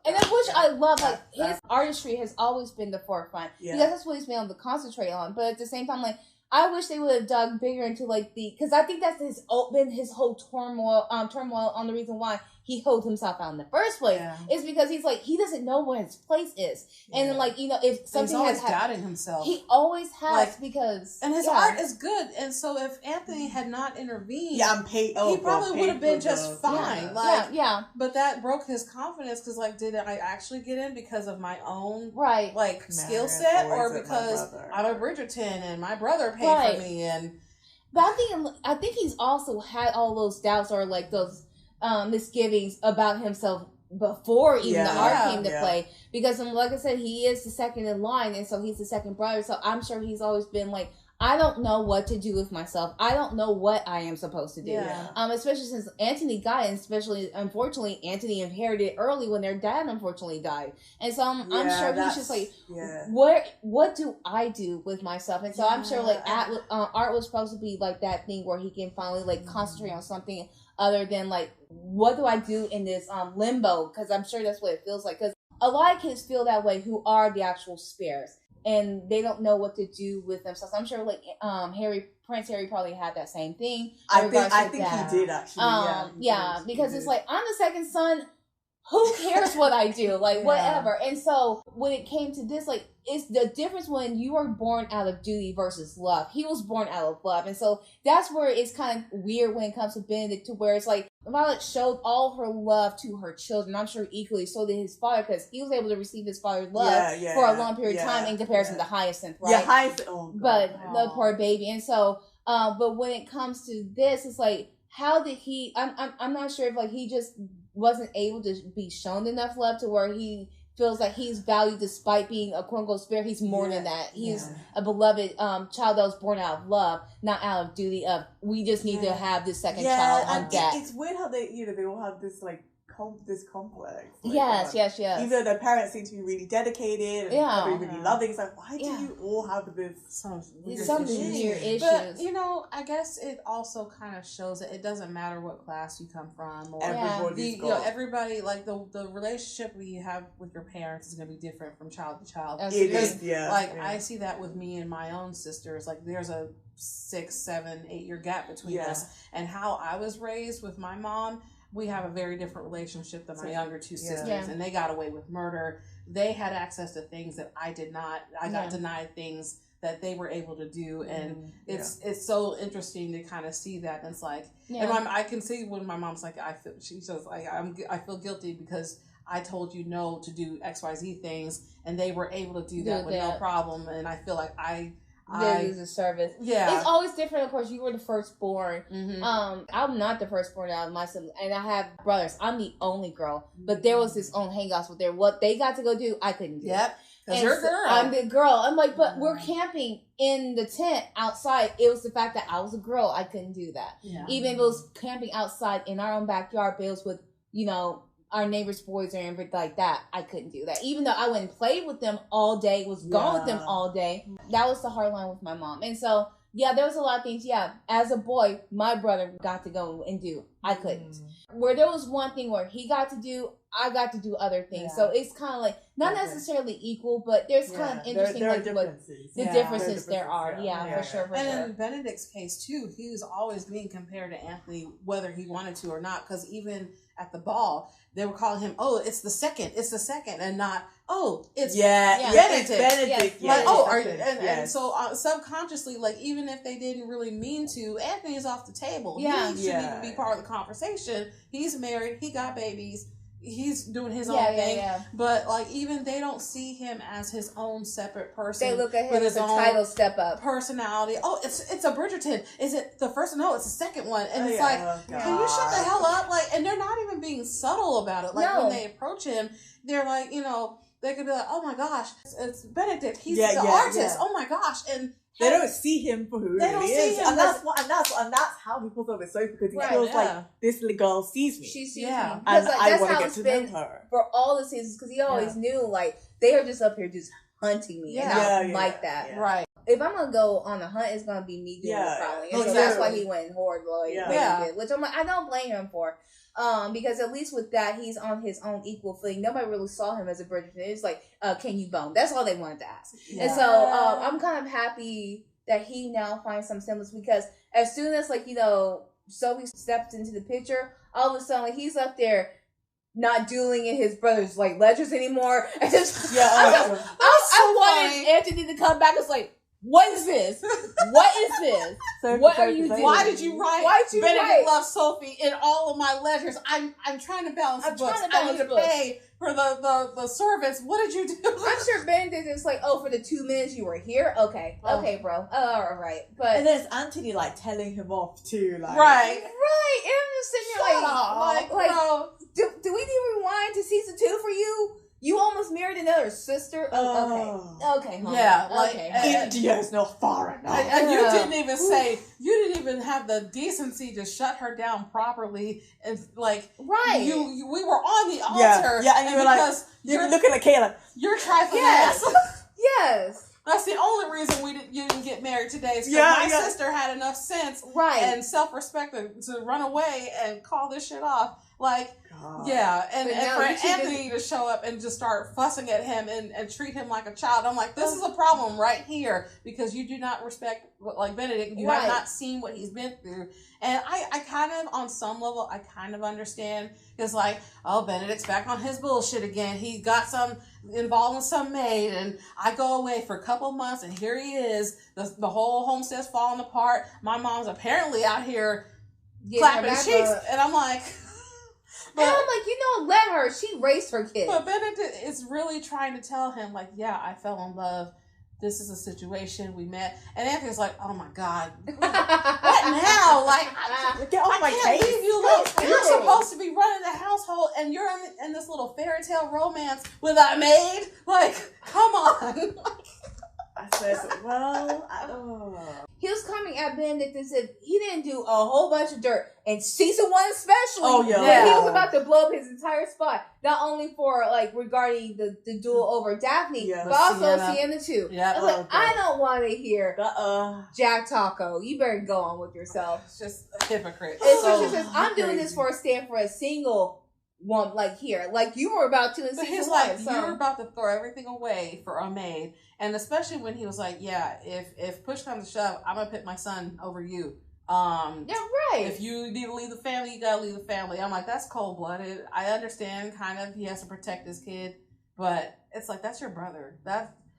Speaker 1: and then which I love, like his artistry has always been the forefront because that's what he's been able to concentrate on. But at the same time, like I wish they would have dug bigger into like because I think that's been his whole turmoil on the reason why he held himself out in the first place is because he's like he doesn't know where his place is, and then like if something
Speaker 3: he's always doubting himself,
Speaker 1: he always has because
Speaker 3: and his art is good, and so if Anthony had not intervened, he probably would have been just fine. But that broke his confidence because like, did I actually get in because of my own skill set or because I'm a Bridgerton and my brother paid for me
Speaker 1: But I think he's also had all those doubts or like those misgivings about himself before even the art came to play because like I said, he is the second in line, and so he's the second brother, so I'm sure he's always been like, I don't know what to do with myself. I don't know what I am supposed to do. Especially since Anthony got it, and especially, unfortunately, Anthony inherited early when their dad unfortunately died. And so I'm sure he's just like, what do I do with myself? And so I'm sure like art was supposed to be like that thing where he can finally like concentrate on something other than like, what do I do in this limbo? Because I'm sure that's what it feels like. Because a lot of kids feel that way who are the actual spares. And they don't know what to do with themselves. I'm sure, like Prince Harry probably had that same thing.
Speaker 2: I think he did actually.
Speaker 1: Because it's like, I'm the second son. Who cares what I do? Like whatever. And so when it came to this, like it's the difference when you are born out of duty versus love. He was born out of love, and so that's where it's kind of weird when it comes to Benedict, to where it's like Violet showed all her love to her children. I'm sure equally so did his father, because he was able to receive his father's love for a long period of time in comparison to Hyacinth, right?
Speaker 2: Yeah, Hyacinth. Oh, God.
Speaker 1: But the poor baby, and so but when it comes to this, it's like, how did he? I'm not sure if like he just wasn't able to be shown enough love to where he feels like he's valued despite being a quote unquote spirit. He's more than that. He's a beloved child that was born out of love, not out of duty of we just need to have this second child on deck.
Speaker 2: It's weird how they they all have this like this complex. Like,
Speaker 1: yes.
Speaker 2: Even though their parents seem to be really dedicated and probably really loving, it's like, why do you all have this?
Speaker 1: Some weird issues.
Speaker 3: But I guess it also kind of shows that it doesn't matter what class you come from, or everybody like the relationship you have with your parents is going to be different from child to child.
Speaker 2: It is,
Speaker 3: I see that with me and my own sisters. Like there's a 6, 7, 8 year gap between us, and how I was raised with my mom. We have a very different relationship than my younger two sisters, and they got away with murder. They had access to things that I did not. I got denied things that they were able to do, and it's so interesting to kind of see that. And it's like, and I can see when my mom's like, she says like, I feel guilty because I told you no to do XYZ things, and they were able to do that with no problem, and I feel like I
Speaker 1: use a service. It's always different. Of course, you were the firstborn. I'm not the firstborn out of my siblings, and I have brothers. I'm the only girl, but there was this own hangouts with what they got to go do, I couldn't do.
Speaker 3: Because you're a girl.
Speaker 1: I'm the girl. I'm like, but we're camping in the tent outside. It was the fact that I was a girl. I couldn't do that. Even if it was camping outside in our own backyard, but it was with our neighbors' boys or anything like that, I couldn't do that. Even though I went and played with them all day, was gone with them all day, that was the hard line with my mom. And so, there was a lot of things, as a boy, my brother got to go and do. I couldn't. Where there was one thing where he got to do, I got to do other things. So it's kind of like, not necessarily equal, but there's kind of interesting
Speaker 2: there
Speaker 1: like
Speaker 2: differences.
Speaker 1: The differences there are. For sure.
Speaker 3: And in Benedict's case, too, he was always being compared to Anthony, whether he wanted to or not, because even at the ball, they were calling him, oh, it's the second, and not, oh, it's
Speaker 2: Benedict.
Speaker 3: Benedict. And so subconsciously, like, even if they didn't really mean to, Anthony is off the table.
Speaker 1: Yeah.
Speaker 3: He shouldn't even be part of the conversation. He's married. He got babies. He's doing his own thing. But, like, even they don't see him as his own separate person.
Speaker 1: They look at him as a title step up.
Speaker 3: Personality. Oh, it's a Bridgerton. Is it the first? No, it's the second one. And it's like, can you shut the hell up? Like, and they're not even being subtle about it. Like, when they approach him, they're like, you know, they could be like, oh my gosh, it's Benedict. He's the artist. Yeah. Oh my gosh. And
Speaker 2: they don't see him for who he is. And that's how people thought with Sophie, because he feels like this little girl sees me.
Speaker 1: She sees me.
Speaker 2: And
Speaker 1: like,
Speaker 2: I want to get to know her.
Speaker 1: For all the seasons, because he always knew, like, they are just up here just hunting me. And I don't like that.
Speaker 3: Yeah. Right.
Speaker 1: If I'm going to go on a hunt, it's going to be me doing the prowling. And so that's why he went hard, which I'm like, I don't blame him for. Because at least with that, he's on his own equal footing. Nobody really saw him as a Bridgerton. It's like, can you bone? That's all they wanted to ask. Yeah. And so I'm kind of happy that he now finds some semblance, because as soon as, like, you know, Sophie stepped into the picture, all of a sudden, like, he's up there not dueling in his brother's, like, ledgers anymore. And just, I wanted Anthony to come back and was like, what is this? What is this? What are you doing?
Speaker 3: Why did you write Benedict loves Sophie in all of my ledgers? I'm trying to balance books. I need to pay for the servants. What did you do?
Speaker 1: I'm sure Benedict is like, oh, for the 2 minutes you were here? Okay, bro. All right. But
Speaker 2: and there's Anthony, like, telling him off too. Like,
Speaker 1: right. And I'm just sitting here like, bro, do we need to rewind to season 2 for you? You almost married another sister? Okay.
Speaker 3: Yeah, like,
Speaker 2: India's not far enough.
Speaker 3: And you didn't even say, you didn't even have the decency to shut her down properly. And, like, we were on the altar.
Speaker 2: Yeah, and you were like, you're looking at Kayla.
Speaker 3: You're trifling.
Speaker 1: Yes.
Speaker 3: That's the only reason you didn't get married today, is because my sister had enough sense and self-respect to run away and call this shit off. Like, and for Anthony to show up and just start fussing at him and treat him like a child, I'm like, this is a problem right here, because you do not respect, like, Benedict. You have not seen what he's been through. And I kind of, on some level, I kind of understand, because, like, oh, Benedict's back on his bullshit again. He got involved in some maid, and I go away for a couple months, and here he is. The whole homestead's falling apart. My mom's apparently out here clapping cheeks, and I'm like...
Speaker 1: And I'm like, let her. She raised her kid.
Speaker 3: But Benedict is really trying to tell him, like, yeah, I fell in love. This is a situation we met. And Anthony's like, oh my God. What now? Like,
Speaker 2: get off my case.
Speaker 3: Leave you alone. You're supposed to be running the household, and you're in this little fairy tale romance with a maid? Like, come on.
Speaker 2: I said,
Speaker 1: He was coming at Benedict and said he didn't do a whole bunch of dirt. And season 1 especially, he was about to blow up his entire spot. Not only for, like, regarding the duel over Daphne, but also Sienna too. Yeah. I was like, I don't want to hear Jack Taco. You better go on with yourself.
Speaker 3: It's just a hypocrite.
Speaker 1: She says, I'm doing this for a stand for a single one, like, here. Like, you were about to in season 1.
Speaker 3: Like, you're about to throw everything away for a maid. And especially when he was like, if push comes to shove, I'm going to pick my son over you. If you need to leave the family, you got to leave the family. I'm like, that's cold-blooded. I understand, kind of, he has to protect his kid. But it's like, that's your brother.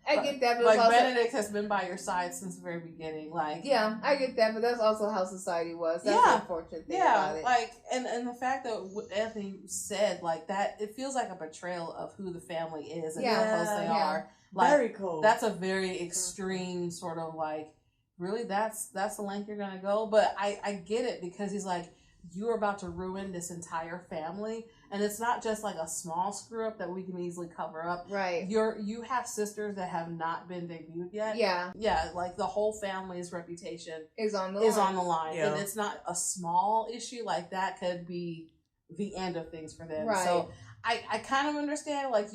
Speaker 1: I get that, but
Speaker 3: like, also, Benedict has been by your side since the very beginning. Like,
Speaker 1: yeah, I get that, but that's also how society was. That's the unfortunate thing about it.
Speaker 3: Like, and the fact that what Anthony said, like, that, it feels like a betrayal of who the family is and how close they are. Like,
Speaker 2: very cool.
Speaker 3: That's a very extreme sort of, like, really, that's the length you're gonna go. But I get it, because he's like, you're about to ruin this entire family, and it's not just like a small screw up that we can easily cover up.
Speaker 1: Right.
Speaker 3: You have sisters that have not been debuted yet. Yeah. Like, the whole family's reputation
Speaker 1: is on the
Speaker 3: line, and it's not a small issue. Like, that could be the end of things for them.
Speaker 1: Right.
Speaker 3: So I kind of understand. Like,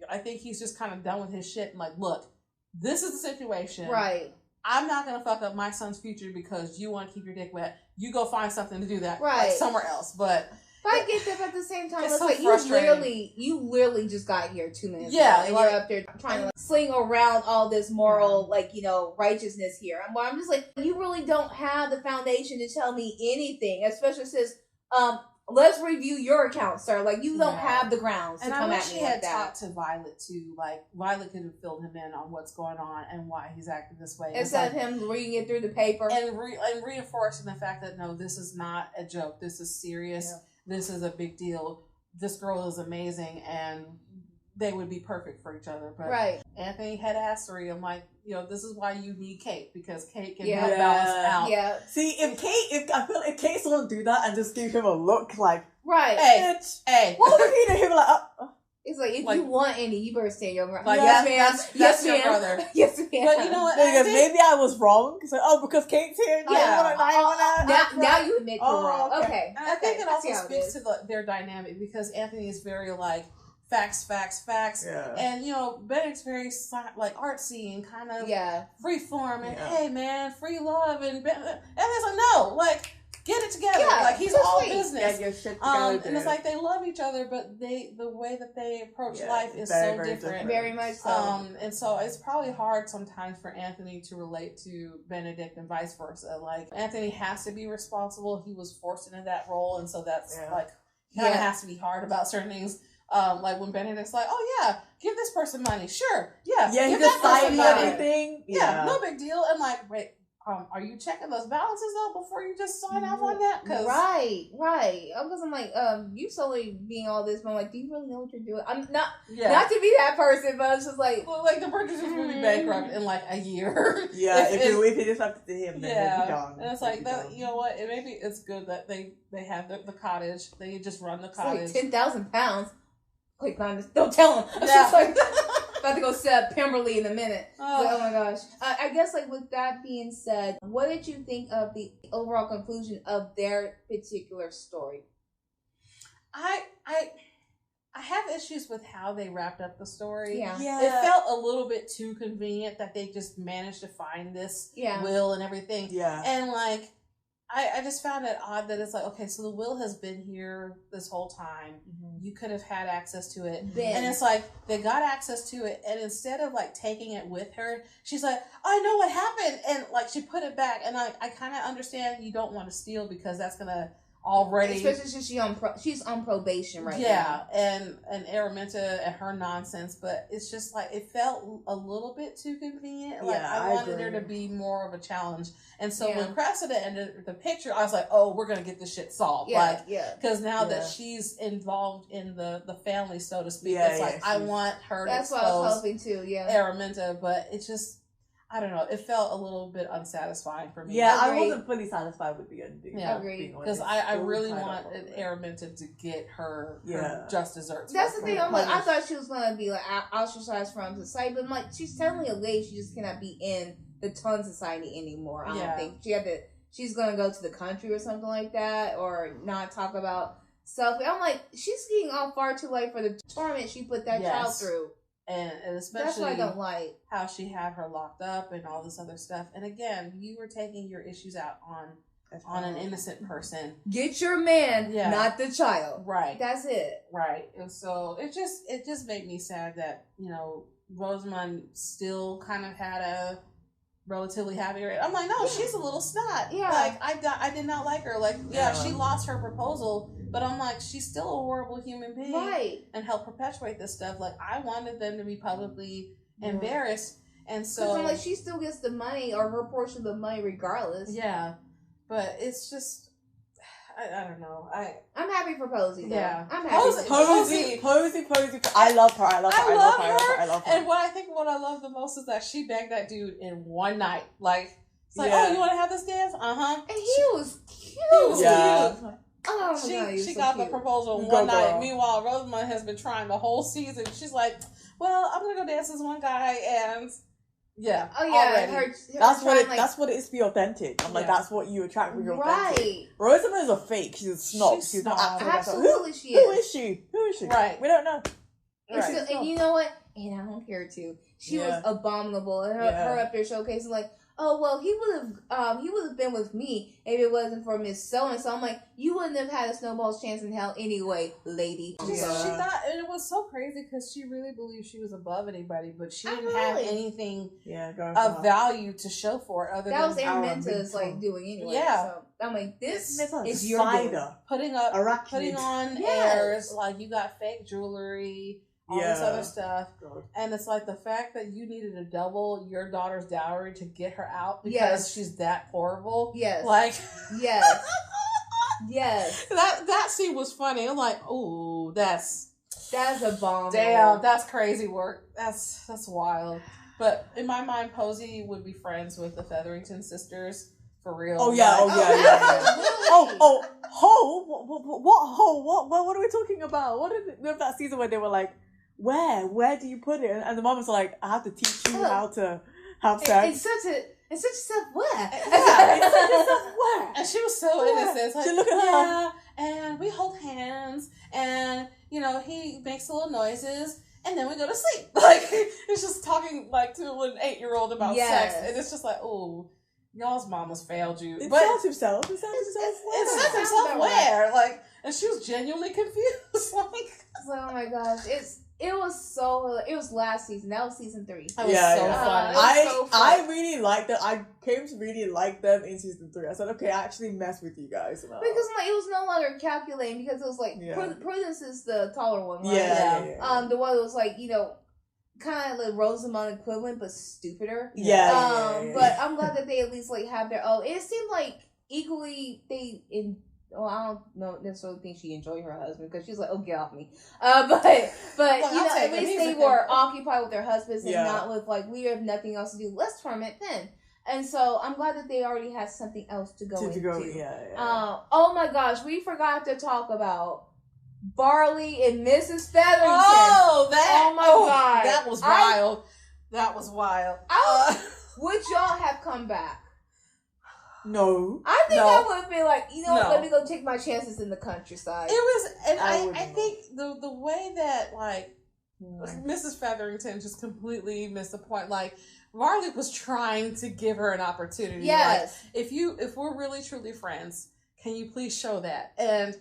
Speaker 3: I think he's just kind of done with his shit and like, look, this is the situation.
Speaker 1: Right.
Speaker 3: I'm not going to fuck up my son's future because you want to keep your dick wet. You go find something to do that like, somewhere else. But
Speaker 1: I get that, but at the same time, it's
Speaker 3: so
Speaker 1: like you literally just got here 2 minutes ago, and you're up there trying to like, sling around all this moral, righteousness here. I'm just like, you really don't have the foundation to tell me anything, especially since, let's review your account, sir. Like, you don't have the grounds to come at me like that. And I wish
Speaker 3: he had talked to Violet, too. Like, Violet could have filled him in on what's going on and why he's acting this way.
Speaker 1: Instead of him reading it through the paper.
Speaker 3: And reinforcing the fact that, no, this is not a joke. This is serious. Yeah. This is a big deal. This girl is amazing, and they would be perfect for each other. But Anthony had assery. I'm like, this is why you need Kate, because Kate can help balance out.
Speaker 2: Yeah. See, if Kate's gonna do that and just give him a look like,
Speaker 3: hey,
Speaker 2: what would he do? He'd be like,
Speaker 1: it's like, if you want Andy, you better stay your brother.
Speaker 3: Like, that's your brother.
Speaker 1: Yes, ma'am.
Speaker 3: But you know what?
Speaker 2: Because maybe I was wrong. It's like, because Kate's here.
Speaker 1: Now you admit you're wrong. Okay.
Speaker 3: And I think it also speaks to their dynamic, because Anthony is very like, facts.
Speaker 2: Yeah.
Speaker 3: And, Benedict's very, like, artsy and kind of free form. And, hey, man, free love. And it's like, no, like, get it together. Like, he's all business.
Speaker 2: Get shit together.
Speaker 3: And it's like they love each other, but the way that they approach life is so different.
Speaker 1: Very much so.
Speaker 3: And so it's probably hard sometimes for Anthony to relate to Benedict and vice versa. Like, Anthony has to be responsible. He was forced into that role. And so that's, like, he kind of has to be hard about certain things. Like when Benedict's like, give this person money. Sure. Yeah.
Speaker 2: Yeah,
Speaker 3: give
Speaker 2: that person everything.
Speaker 3: Yeah, no big deal. And like, wait, are you checking those balances though before you just sign off on that?
Speaker 1: Right. Because I'm like, you solely being all this, but I'm like, do you really know what you're doing? I'm not to be that person, but it's just like,
Speaker 3: well, like the Bridgerton will be bankrupt in like a year.
Speaker 2: Yeah, if it is up to him, then they'd be gone.
Speaker 3: And it's like that. You know what? Maybe it's good that they have the cottage. They just run the cottage.
Speaker 1: It's like £10,000. Quick, don't tell him. I'm just like about to go set up Pemberley in a minute. Oh my gosh. I guess, like, with that being said, what did you think of the overall conclusion of their particular story?
Speaker 3: I have issues with how they wrapped up the story.
Speaker 1: Yeah.
Speaker 3: It felt a little bit too convenient that they just managed to find this will and everything.
Speaker 2: Yeah.
Speaker 3: And like, I just found it odd that it's like, okay, so the will has been here this whole time. Mm-hmm. You could have had access to it. And it's like, they got access to it, and instead of like taking it with her, she's like, I know what happened. And like, she put it back. And I kind of understand you don't want to steal, because that's going to already...
Speaker 1: Especially since she's on probation right now.
Speaker 3: Yeah, and Araminta and her nonsense, but it's just like, it felt a little bit too convenient. Like, I wanted there to be more of a challenge. And so when Cressida entered the picture, I was like, oh, we're going to get this shit solved. Because now that she's involved in the family, so to speak, it's like, I want her to expose...
Speaker 1: That's what I was hoping too,
Speaker 3: Araminta, but it just... I don't know. It felt a little bit unsatisfying for me.
Speaker 2: Yeah, I wasn't fully satisfied with the ending.
Speaker 3: Yeah, agreed. Because I really wanted Araminta to get her just desserts.
Speaker 1: That's the thing. I'm like, I thought she was gonna be like ostracized from society, but I'm like, she's technically a lady. She just cannot be in the ton society anymore. I don't think she's gonna go to the country or something like that, or not talk about self. I'm like, she's getting off far too late for the torment she put that child through.
Speaker 3: And especially
Speaker 1: that's what I don't like.
Speaker 3: How she had her locked up and all this other stuff. And again, you were taking your issues out on an innocent person.
Speaker 1: Get your man, not the child.
Speaker 3: Right.
Speaker 1: That's it.
Speaker 3: Right. And so it just made me sad that, Rosamund still kind of had a relatively happy rate. I'm like, no, she's a little snot.
Speaker 1: Yeah.
Speaker 3: Like, I did not like her. Like, she lost her proposal, but I'm like, she's still a horrible human being.
Speaker 1: Right.
Speaker 3: And help perpetuate this stuff. Like, I wanted them to be publicly embarrassed. And so...
Speaker 1: I'm like, she still gets the money, or her portion of the money regardless.
Speaker 3: Yeah. But it's just... I don't know.
Speaker 1: I'm happy for Posey, though.
Speaker 3: Yeah.
Speaker 1: I'm happy.
Speaker 2: Posey. I love her. I love her.
Speaker 3: And what I love the most is that she begged that dude in one night. Like, it's like, oh, you want to have this dance? Uh-huh.
Speaker 1: And he was cute.
Speaker 3: He was cute.
Speaker 1: Oh my God,
Speaker 3: she got the proposal one night. Meanwhile, Rosamund has been trying the whole season. She's like, well, I'm going to go dance with this one guy, and... Yeah.
Speaker 1: Oh yeah.
Speaker 2: That's what it is to be authentic. I'm like, that's what you attract when you're authentic. Right. Rosamund is a fake. She's a snob. She's not acting.
Speaker 1: Absolutely, she is.
Speaker 2: Who is she?
Speaker 3: Right.
Speaker 2: We don't know.
Speaker 1: And you know what? And I don't care too. She was abominable, and her up there showcasing like, oh well, he would have been with me if it wasn't for Miss So and So. I'm like, you wouldn't have had a snowball's chance in hell anyway, lady.
Speaker 3: She thought, and it was so crazy because she really believed she was above anybody, but she didn't have anything of value to show for it other than
Speaker 1: that was Araminta's like doing anyway.
Speaker 3: Yeah.
Speaker 1: So. I'm like, this
Speaker 2: It's
Speaker 1: is
Speaker 2: a
Speaker 1: your doing.
Speaker 2: spider.
Speaker 3: Putting on airs, like you got fake jewelry, all this other stuff.
Speaker 2: God.
Speaker 3: And it's like the fact that you needed to double your daughter's dowry to get her out because she's that horrible.
Speaker 1: Yes.
Speaker 3: Like,
Speaker 1: yes. Yes.
Speaker 3: That scene was funny. I'm like, oh, that's
Speaker 1: a bomb.
Speaker 3: Damn, that's crazy work. That's wild. But in my mind, Posey would be friends with the Featherington sisters for real.
Speaker 2: Oh yeah, what are we talking about? What is it? Remember that season where they were like, where do you put it? And the mom was like, I have to teach you how to have sex.
Speaker 1: It's such a self-where.
Speaker 2: It's such a self-where.
Speaker 3: And she was so innocent. Like,
Speaker 2: she look at her.
Speaker 3: And we hold hands, and he makes little noises, and then we go to sleep. Like, it's just talking like to an 8-year-old about sex, and it's just like, oh, y'all's mamas failed you.
Speaker 2: It
Speaker 3: but
Speaker 2: sounds himself. It sounds
Speaker 3: himself where? Like, and she was genuinely confused. Like,
Speaker 1: oh my gosh, it was last season. That was season 3.
Speaker 3: That was so funny.
Speaker 2: I really liked them. I came to really like them in season 3. I said, okay, I actually messed with you guys now.
Speaker 1: Because it was no longer calculating, because it was like Prudence is the taller one, right?
Speaker 2: Yeah.
Speaker 1: The one that was like, kind of like Rosamund equivalent, but stupider. But I'm glad that they at least like have their own. It seemed like equally I don't necessarily think she enjoyed her husband, because she's like, oh, get off me. But at least they were occupied with their husbands and not with like, we have nothing else to do. Let's torment Finn. And so I'm glad that they already had something else to go into. Oh my gosh, we forgot to talk about Barley and Mrs. Featherington.
Speaker 3: Oh my
Speaker 1: god,
Speaker 3: that was wild. That was wild.
Speaker 1: Would y'all have come back?
Speaker 2: No.
Speaker 1: I think I would have been like, what, let me go take my chances in the countryside.
Speaker 3: It was, and I think the way that, like, Mrs. Featherington just completely missed the point. Like, Marley was trying to give her an opportunity.
Speaker 1: Yes.
Speaker 3: Like, if we're really, truly friends, can you please show that? And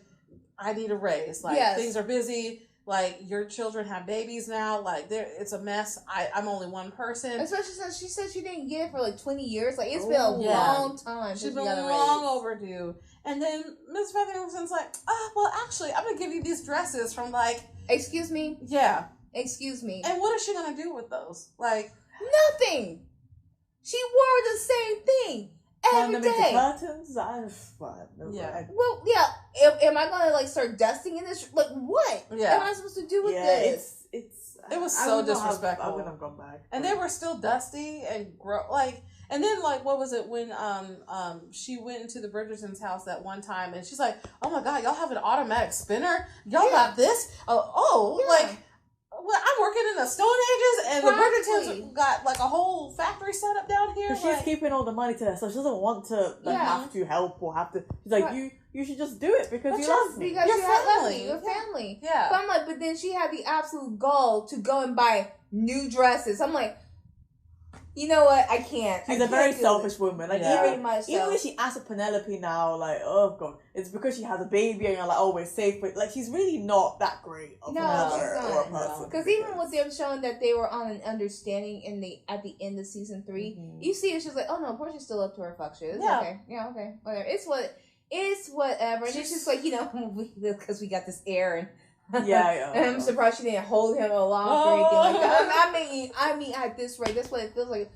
Speaker 3: I need a raise. Like, things are busy. Like, your children have babies now. Like, it's a mess. I'm only one person.
Speaker 1: Especially since she said she didn't get it for like 20 years. Like, it's been a long time.
Speaker 3: She's been long overdue. And then Miss Featherington's like, well, actually, I'm going to give you these dresses from like...
Speaker 1: Excuse me?
Speaker 3: Yeah.
Speaker 1: Excuse me.
Speaker 3: And what is she going to do with those? Like...
Speaker 1: Nothing. She wore the same thing every day.
Speaker 2: The curtains, that's fine.
Speaker 1: Well, yeah. Am I gonna like start dusting in this? Like, what?
Speaker 3: Yeah.
Speaker 1: Am I supposed to do with this?
Speaker 3: It was so disrespectful.
Speaker 2: I wouldn't have gone back.
Speaker 3: And they were still dusty and like. And then, like, what was it when she went into the Bridgerton's house that one time, and she's like, "Oh my God, y'all have an automatic spinner? Y'all got this? Like." Well, I'm working in the Stone Ages, and the Bridgertons got like a whole factory set up down here.
Speaker 2: She's keeping all the money to herself. She doesn't want to have to help or have to. She's like, you should just do it because you love me.
Speaker 1: Because your family.
Speaker 3: Yeah.
Speaker 1: But I'm like, but then she had the absolute gall to go and buy new dresses. I'm like, you know what? I can't.
Speaker 2: She's a very selfish woman. Like, even when she asks Penelope now, like, oh God, it's because she has a baby and you're like, oh, we're safe. But like, she's really not that great of a mother or a person.
Speaker 1: Because even with them showing that they were on an understanding at the end of season 3, you see it's just like, oh no, Portia's still up to her fuck shit. It's okay. Yeah, okay. Whatever. It's whatever. And it's just like, because we got this air and... And I'm surprised she didn't hold him along or anything like that. I mean, at this rate, that's what it feels like.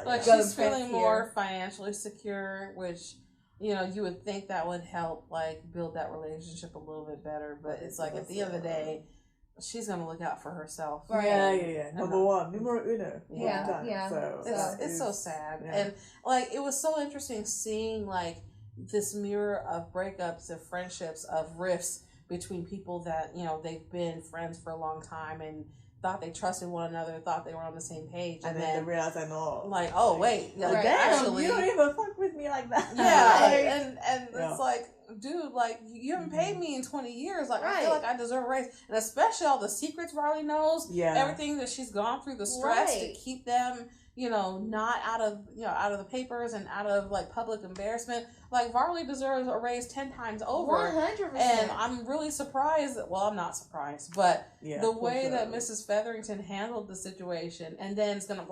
Speaker 3: Like, she's feeling more financially secure, which, you would think that would help, like, build that relationship a little bit better. But it's like, at the end of the day, she's going to look out for herself.
Speaker 2: Right. Yeah. Number one. Numero uno.
Speaker 1: Yeah.
Speaker 2: So,
Speaker 3: it's so sad. Yeah. And, like, it was so interesting seeing, like, this mirror of breakups, of friendships, of rifts between people that, they've been friends for a long time and thought they trusted one another, thought they were on the same page. And then
Speaker 2: they realize I know.
Speaker 3: Like, oh, wait.
Speaker 2: Like, actually, you don't even fuck with me like that.
Speaker 3: Yeah. And it's like, dude, like, you haven't paid me in 20 years. Like, I feel like I deserve a raise. And especially all the secrets Riley knows. Yeah. Everything that she's gone through, the stress to keep them not out of the papers and out of like public embarrassment. Like Varley deserves a raise 10 times over.
Speaker 1: 100%.
Speaker 3: And I'm really surprised. Well, I'm not surprised, but the way that Mrs. Featherington handled the situation, and then it's gonna,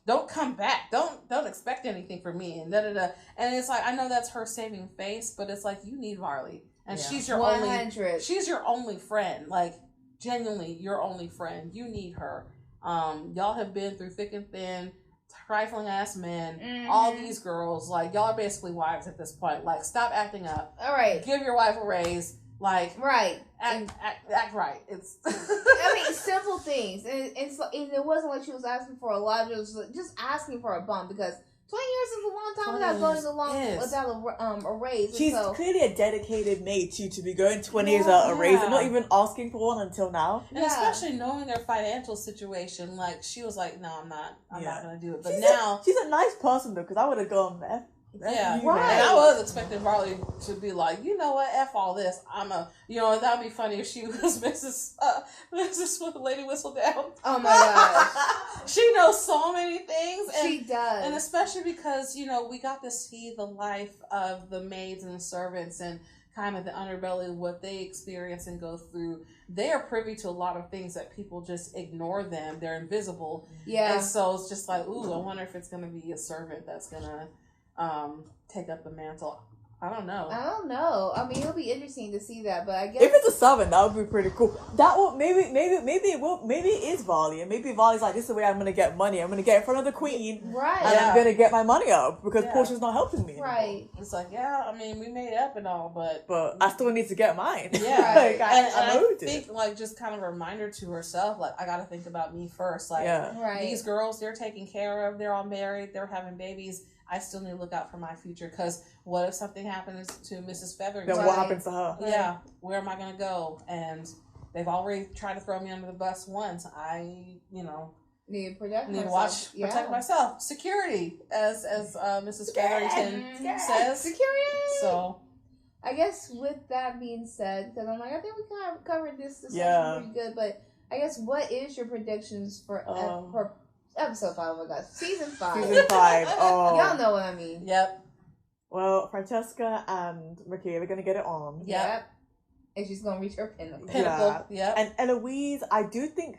Speaker 3: don't come back. Don't expect anything from me, and da da da. And it's like, I know that's her saving face, but it's like, you need Varley, and she's your
Speaker 1: 100.
Speaker 3: she's your only friend. Like, genuinely, your only friend. You need her. Y'all have been through thick and thin, trifling ass men, all these girls. Like, y'all are basically wives at this point. Like, stop acting up.
Speaker 1: All right.
Speaker 3: Give your wife a raise. Like,
Speaker 1: right.
Speaker 3: Act right. It's.
Speaker 1: I mean, simple things, and it wasn't like she was asking for a lot. It was just asking for a bump, because 20 years is a long time without going along without a raise.
Speaker 2: She's clearly a dedicated maid to be going 20 years without a raise and not even asking for one until now.
Speaker 3: And especially knowing their financial situation, like, she was like, no, I'm not going to do it. But now
Speaker 2: she's a nice person though, because I would have gone there.
Speaker 3: Right. And I was expecting Varley to be like, you know what, F all this. That would be funny if she was Mrs. Lady Whistledown.
Speaker 1: Oh my gosh.
Speaker 3: She knows so many things. And,
Speaker 1: she does.
Speaker 3: And especially because, we got to see the life of the maids and the servants and kind of the underbelly of what they experience and go through. They are privy to a lot of things that people just ignore them. They're invisible. Yeah. And so it's just like, ooh, I wonder if it's going to be a servant that's going to take up the mantle. I don't know.
Speaker 1: I mean, it'll be interesting to see that, but I guess
Speaker 2: if it's a servant, that would be pretty cool. That will maybe it is Varley, and maybe Varley's like, this is the way I'm gonna get money. I'm gonna get in front of the queen, right? And I'm gonna get my money up because Portia's not helping me,
Speaker 1: right?
Speaker 2: Anymore.
Speaker 3: It's like, I mean, we made it up and all, but
Speaker 2: I still need to get mine.
Speaker 3: Yeah, right. I think like just kind of a reminder to herself, like, I gotta think about me first. Like, these girls, they're taken care of. They're all married. They're having babies. I still need to look out for my future, because what if something happens to Mrs. Featherington?
Speaker 2: Then what happens to her?
Speaker 3: Yeah, where am I going to go? And they've already tried to throw me under the bus once. I,
Speaker 1: need to
Speaker 3: protect myself. Security, as Mrs. Featherington says.
Speaker 1: Security.
Speaker 3: So,
Speaker 1: I guess with that being said, because I'm like, I think we kind of covered this discussion pretty good, but I guess what is your predictions for episode 5? Oh my gosh, season 5.
Speaker 2: Season 5. Oh,
Speaker 1: y'all know what I mean.
Speaker 3: Yep.
Speaker 2: Well, Francesca and Michaela are gonna get it on.
Speaker 1: Yep. And she's gonna reach her pinnacle.
Speaker 3: Yeah.
Speaker 2: And Eloise, I do think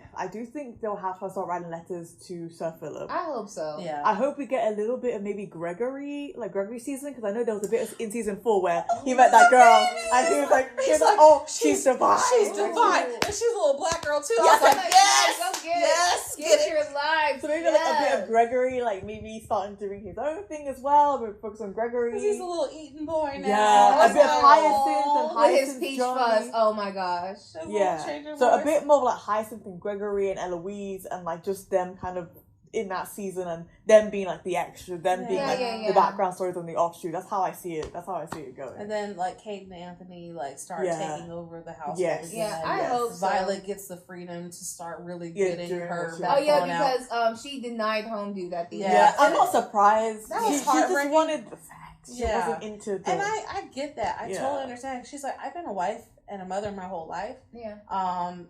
Speaker 2: they'll have her start writing letters to Sir Philip.
Speaker 1: I hope so.
Speaker 3: Yeah.
Speaker 2: I hope we get a little bit of maybe Gregory season, because I know there was a bit in season 4 where he met that girl and he was like, oh, she's divine.
Speaker 3: She's divine, and she's a little black girl too.
Speaker 2: Yes,
Speaker 3: I was like, yes,
Speaker 1: get your life.
Speaker 2: So maybe like a bit of Gregory, like maybe starting doing his own thing as well. We're focused on Gregory.
Speaker 3: He's a little Eaton boy now.
Speaker 2: Yeah, a bit of Hyacinth
Speaker 1: with his peach fuzz. Oh my gosh.
Speaker 2: Yeah. So a bit more of like Hyacinth and Gregory and Eloise, and like just them kind of in that season, and them being like the extra, them being the background stories on the offshoot. That's how I see it. That's how I see it going.
Speaker 3: And then like Kate and Anthony like start taking over the household.
Speaker 2: Yes.
Speaker 1: Yeah, I hope so.
Speaker 3: Violet gets the freedom to start really getting her.
Speaker 1: Because she denied Homedew at the end.
Speaker 2: Yeah, I'm not surprised.
Speaker 3: That was
Speaker 2: she just wanted the facts. She
Speaker 3: Yeah.
Speaker 2: wasn't into the...
Speaker 3: And I get that. I totally understand. She's like, I've been a wife and a mother my whole life.
Speaker 1: Yeah.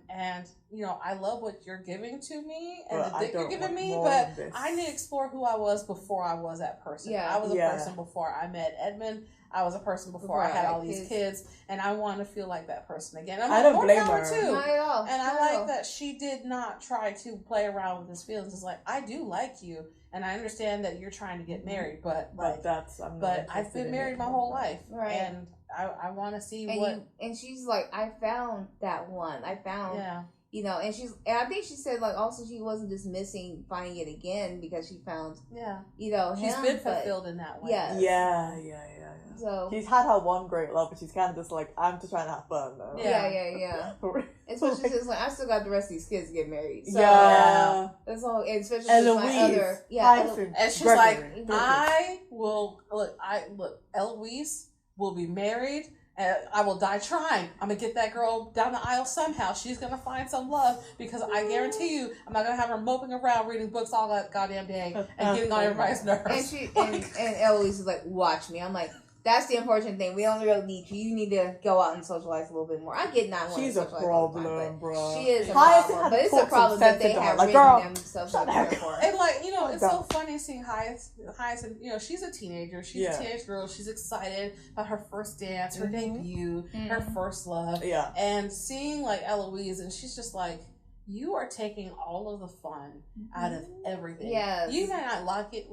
Speaker 3: And I love what you're giving to me and
Speaker 2: But
Speaker 3: the dick you're giving me, but I need to explore who I was before I was that person.
Speaker 1: Yeah.
Speaker 3: I was a person before I met Edmund. I was a person before I had all these kids, and I want to feel like that person again.
Speaker 2: I don't blame her
Speaker 3: too.
Speaker 1: Not at all.
Speaker 3: And I like that she did not try to play around with his feelings. It's like, I do like you, and I understand that you're trying to get married, but I've been married my whole life,
Speaker 1: right?
Speaker 3: And I want to see
Speaker 1: and she's like, I found that one. I found and I think she said like also she wasn't dismissing finding it again because she found
Speaker 3: she's been fulfilled in that way.
Speaker 2: Yeah.
Speaker 1: So
Speaker 2: she's had her one great love, but she's kind of just like, I'm just trying to have fun though.
Speaker 1: Yeah. Especially since like I still got the rest of these kids to get married. So, that's all. And especially
Speaker 2: Eloise,
Speaker 1: my other
Speaker 3: and she's like, Eloise will be married. I will die trying. I'm going to get that girl down the aisle somehow. She's going to find some love, because I guarantee you I'm not going to have her moping around reading books all that goddamn day and getting on everybody's nerves.
Speaker 1: And Eloise is like, watch me. I'm like, That's the unfortunate thing. We don't really need you. You need to go out and socialize a little bit more. I get not wanting to socialize. She's a problem, bro. She is a problem. But it's a problem that they have written themselves up here for.
Speaker 3: And like, you know, it's so funny seeing Hyacinth, you know, she's a teenager. She's a teenage girl. She's excited about her first dance, her debut, her first love. Yeah. And seeing like Eloise, and she's just like, you are taking all of the fun out of everything. Yes. You may not like it,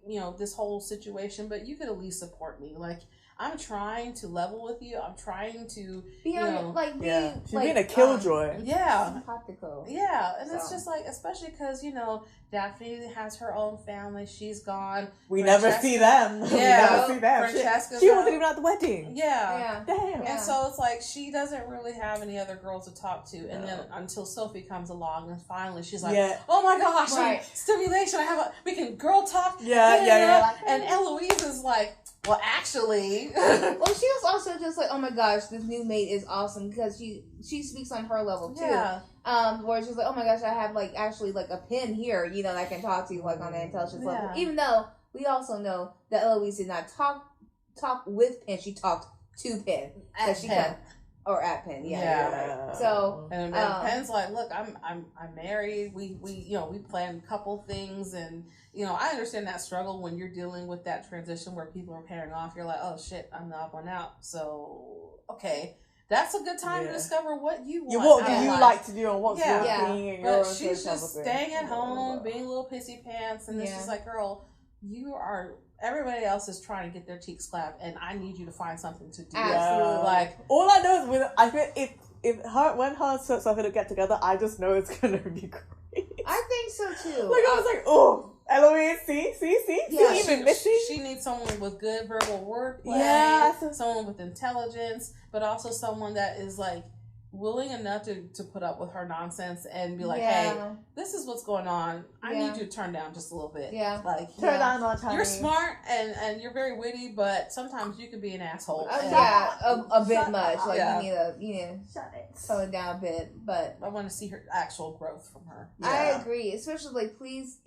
Speaker 3: you know, this whole situation, but you could at least support me. Like, I'm trying to level with you. I'm trying to be she's being a killjoy. Simpatico. Yeah, and it's just like, especially because, you know, Daphne has her own family. She's gone. We never see them. Yeah, we never see them. She wasn't even at the wedding. Yeah. Damn. And so it's like she doesn't really have any other girls to talk to, and then until Sophie comes along, and finally she's like, "Oh my gosh, stimulation! We can girl talk." Yeah. And Eloise is like, well, actually.
Speaker 1: Well, she was also just like, oh my gosh, this new mate is awesome because she speaks on her level too. Yeah. Where she's like, oh my gosh, I have like actually like a pen here, you know, that I can talk to you like on the intelligence level. Even though we also know that Eloise did not talk with Penn, she talked to Penn. At Penn. Or at Penn, right. So
Speaker 3: and Penn's like, look, I'm married. We you know, we planned a couple things, and you know, I understand that struggle when you're dealing with that transition where people are pairing off. You're like, oh shit, I'm the odd one out. So okay, that's a good time to discover what you want. What do you like to do, and what's your thing? And but she's just staying at home, being a little pissy pants, and it's just like, girl, you are. Everybody else is trying to get their cheeks clapped, and I need you to find something to do. Absolutely. Like,
Speaker 2: all I know is I feel when her and Sophie get together, I just know it's gonna be great.
Speaker 1: I think so too.
Speaker 2: Like I was like, oh, Eloise, see,
Speaker 3: yeah, even missing. She needs someone with good verbal wordplay, someone with intelligence, but also someone that is like willing enough to put up with her nonsense and be like, hey, this is what's going on. I need you to turn down just a little bit. Yeah. Like, turn down on time. You're smart and you're very witty, but sometimes you can be an asshole.
Speaker 1: A bit much. Like, you need to slow it down a bit. But
Speaker 3: I want to see her actual growth from her.
Speaker 1: Yeah. I agree. Especially, like, please,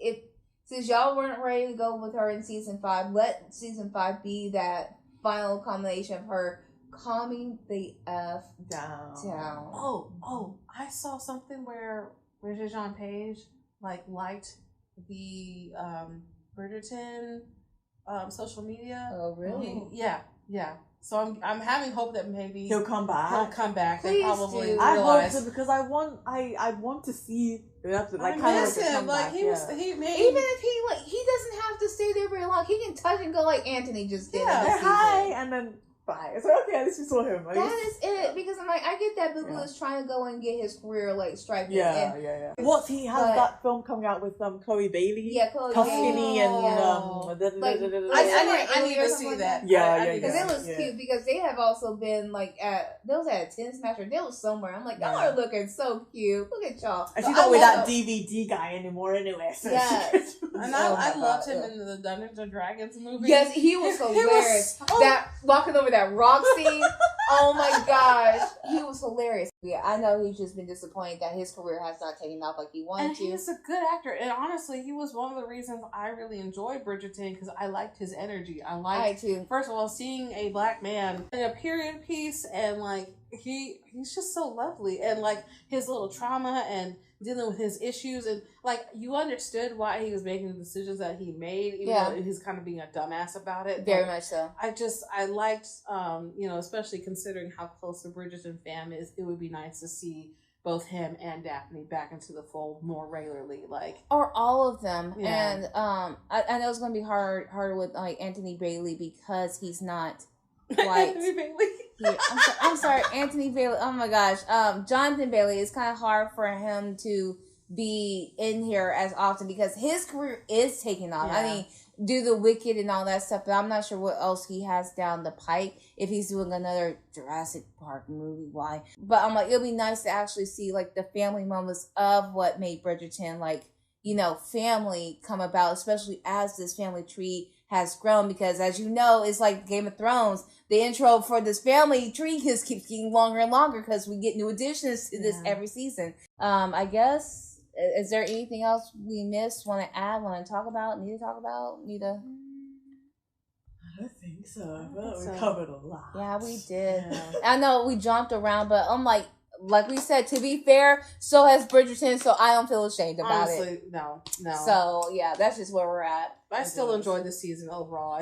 Speaker 1: since y'all weren't ready to go with her in season 5, let season 5 be that final combination of her calming the F down.
Speaker 3: Oh, I saw something where Regé-Jean Page liked the Bridgerton social media.
Speaker 1: Oh, really?
Speaker 3: Yeah. So I'm having hope that maybe
Speaker 2: he'll come back.
Speaker 3: Please probably
Speaker 2: do. I hope so because I want to see.
Speaker 3: I miss him. Like he was. He made
Speaker 1: even if he doesn't have to stay there very long. He can touch and go like Anthony just did.
Speaker 2: Yeah, hi, and then. Bye. It's like, okay, at least we saw him.
Speaker 1: That is it, because I'm like, I get that Boo Boo is trying to go and get his career like striped.
Speaker 2: Yeah. He has that film coming out with Chloe Bailey.
Speaker 1: Yeah, Chloe
Speaker 2: Bailey. And
Speaker 3: I need to see that.
Speaker 1: Yeah, because it was cute. Because they have also been like they was at a Tin Smasher. They was somewhere. I'm like, y'all are looking so cute. Look at y'all.
Speaker 2: And she's not with that DVD guy anymore, anyway. So
Speaker 1: yes.
Speaker 3: And I loved him in the Dungeons and Dragons movie.
Speaker 1: Yes, he was hilarious. That walking over that rock scene. Oh my gosh, he was hilarious. Yeah, I know he's just been disappointed that his career has not taken off like he wanted to.
Speaker 3: He's a good actor, and honestly, he was one of the reasons I really enjoyed Bridgerton because I liked his energy. I too. First of all, seeing a black man in a period piece, and like he's just so lovely, and like his little trauma and dealing with his issues, and like you understood why he was making the decisions that he made, even though he's kind of being a dumbass about it.
Speaker 1: Very much so.
Speaker 3: I liked, especially considering how close the Bridgerton fam is, it would be nice to see both him and Daphne back into the fold more regularly,
Speaker 1: or all of them. Yeah. And I know it's going to be harder with like Anthony Bailey because he's not white.
Speaker 3: Anthony Bailey.
Speaker 1: I'm sorry, Anthony Bailey. Oh my gosh, Jonathan Bailey. It's kind of hard for him to be in here as often because his career is taking off. Yeah. I mean, do the Wicked and all that stuff, but I'm not sure what else he has down the pike. If he's doing another Jurassic Park movie, why? But I'm like, it'll be nice to actually see like the family moments of what made Bridgerton family come about, especially as this family tree has grown, because as you know, it's like Game of Thrones. The intro for this family tree keeps getting longer and longer because we get new additions to this every season. I guess, is there anything else we missed, want to add, want to talk about, need to talk about, need to?
Speaker 2: I think so. We covered a lot.
Speaker 1: Yeah, we did.
Speaker 2: Yeah.
Speaker 1: I know we jumped around, but I'm like we said, to be fair, so has Bridgerton, so I don't feel ashamed about it.
Speaker 3: Honestly, no.
Speaker 1: So, yeah, that's just where we're at.
Speaker 3: I still enjoyed this season overall.
Speaker 2: I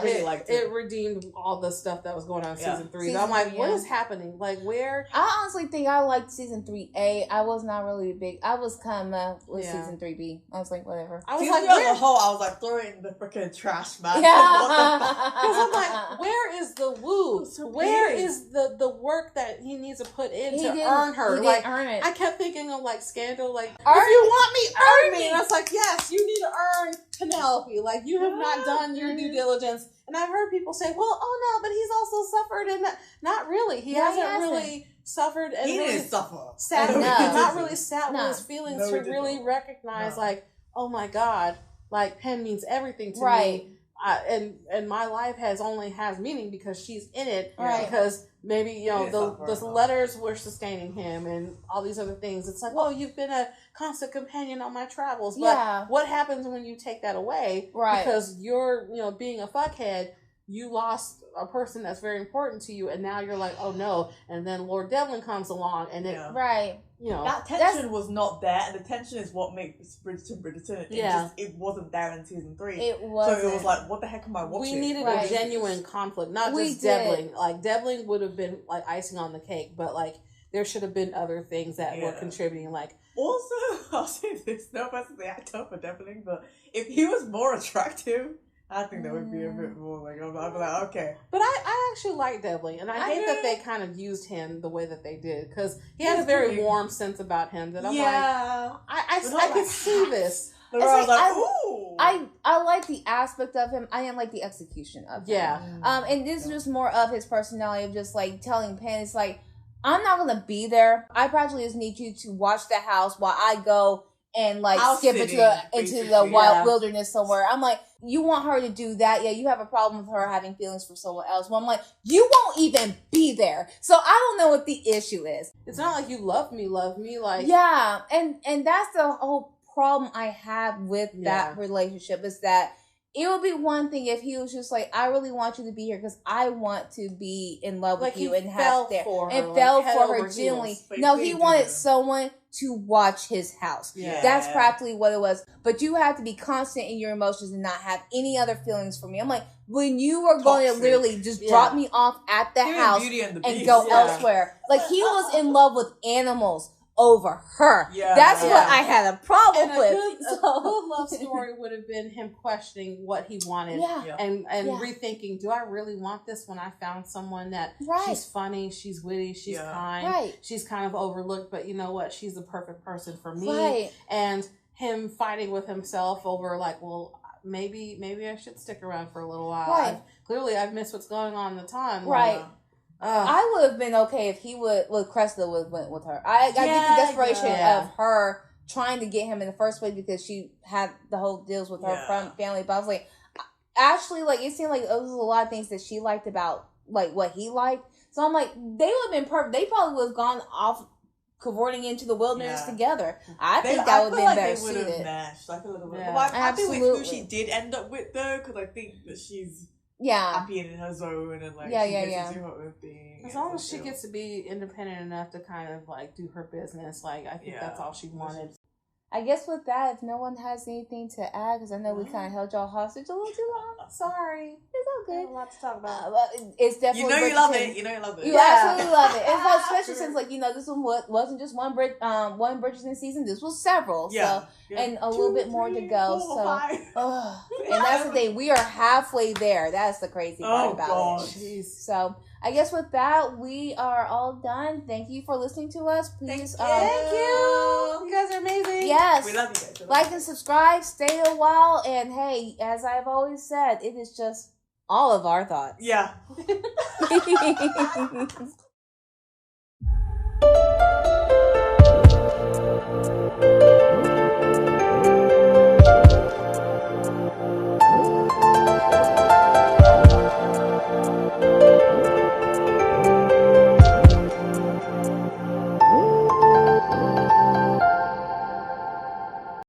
Speaker 2: really liked it.
Speaker 3: It redeemed all the stuff that was going on in season 3.
Speaker 1: Season
Speaker 3: I'm like,
Speaker 1: 3,
Speaker 3: what is happening? Like, where?
Speaker 1: I honestly think I liked season 3A. I was not really big. I was kind of with season 3B. I was like, whatever.
Speaker 3: I was
Speaker 2: season
Speaker 3: like,
Speaker 2: as a whole, I was like, throw it in the freaking trash, man.
Speaker 1: Yeah.
Speaker 3: Because I'm like, where is the woo? Where is the work that he needs to put in to earn her?
Speaker 1: He
Speaker 3: like,
Speaker 1: didn't earn it.
Speaker 3: I kept thinking of like Scandal, like, if you
Speaker 1: Earn
Speaker 3: want me, earn me.
Speaker 1: me.
Speaker 3: And I was like, yes, you need to earn Penelope. Like, you have not done your due diligence. And I've heard people say, well, oh no, but he's also suffered. And not really. He hasn't really suffered. And
Speaker 2: he
Speaker 3: really
Speaker 2: didn't suffer.
Speaker 1: No.
Speaker 3: Not really sat with his feelings
Speaker 2: No,
Speaker 3: to really recognize, like, oh my God, like, Pen means everything to me. And my life only has meaning because she's in it.
Speaker 1: Right.
Speaker 3: Because maybe, the letters were sustaining him and all these other things. It's like, you've been a constant companion on my travels. But what happens when you take that away?
Speaker 1: Right.
Speaker 3: Because you're, being a fuckhead, you lost a person that's very important to you, and now you're like, oh no. And then Lord Devlin comes along, and it,
Speaker 2: that tension was not there, and the tension is what makes Bridgerton. It wasn't there in season 3.
Speaker 1: It wasn't.
Speaker 2: So it was like, what the heck am I watching?
Speaker 3: We needed a genuine conflict, not just Devlin. Like, Devlin would have been like icing on the cake, but like there should have been other things that were contributing. Like,
Speaker 2: also, I'll say this: no offense to the actor for Devlin, but if he was more attractive, I think that would be a bit more like, I'm like, okay.
Speaker 3: But I actually like Devlin, and I hate that they kind of used him the way that they did, because he has a very warm sense about him that I'm like, I could see this.
Speaker 2: But I was like, ooh.
Speaker 1: I like the aspect of him. I didn't like the execution of him.
Speaker 3: Yeah.
Speaker 1: And this was more of his personality of just like telling Pen, it's like, I'm not gonna be there. I probably just need you to watch the house while I go and like skip into the wild wilderness somewhere. I'm like, you want her to do that? Yeah, you have a problem with her having feelings for someone else. Well, I'm like, you won't even be there. So I don't know what the issue is.
Speaker 3: It's not like you love me, like,
Speaker 1: yeah, and that's the whole problem I have with that relationship, is that it would be one thing if he was just like, I really want you to be here because I want to be in love with you and have there and fell for her genuinely. No, he wanted someone to watch his house. Yeah. That's practically what it was. But you have to be constant in your emotions and not have any other feelings for me. I'm like, when you were going to literally just drop me off at the house and go elsewhere. Like, he was in love with animals over her. Yeah. That's what I had a problem with.
Speaker 3: A good love story would have been him questioning what he wanted and rethinking, do I really want this when I found someone that she's funny, she's witty, she's kind, she's kind of overlooked, but you know what, she's the perfect person for me. And him fighting with himself over like, well, maybe I should stick around for a little while. Clearly I've missed what's going on in the time.
Speaker 1: I would have been okay if he would, Cressida would went with her. I get the desperation of her trying to get him in the first place because she had the whole deals with her family. But I was like, actually, like, it seemed like there was a lot of things that she liked about, like, what he liked. So I'm like, they would have been perfect. They probably would have gone off cavorting into the wilderness together. I think that would have been better suited.
Speaker 2: I feel like I'm happy with who she did end up with, though, because I think that she's happy and in her zone, and like she gets to do her own thing.
Speaker 3: As long as she gets to be independent enough to kind of like do her business, like I think that's all she wanted.
Speaker 1: I guess with that, if no one has anything to add, because I know we kind of held y'all hostage a little too long. Sorry, it's all good.
Speaker 3: A lot to talk about.
Speaker 1: It's definitely
Speaker 2: you love it. You love it.
Speaker 1: You absolutely love it. It's like, especially since like this one wasn't just one Bridgerton season. This was several. So and a little bit more to go. 4, 5. And that's the thing. We are halfway there. That's the crazy part about it.
Speaker 3: Jeez.
Speaker 1: So I guess with that, we are all done. Thank you for listening to us. Please,
Speaker 3: thank you. You guys are amazing.
Speaker 1: Yes.
Speaker 2: We love you guys.
Speaker 1: Like and subscribe. Stay a while. And hey, as I've always said, it is just all of our thoughts.
Speaker 2: Yeah.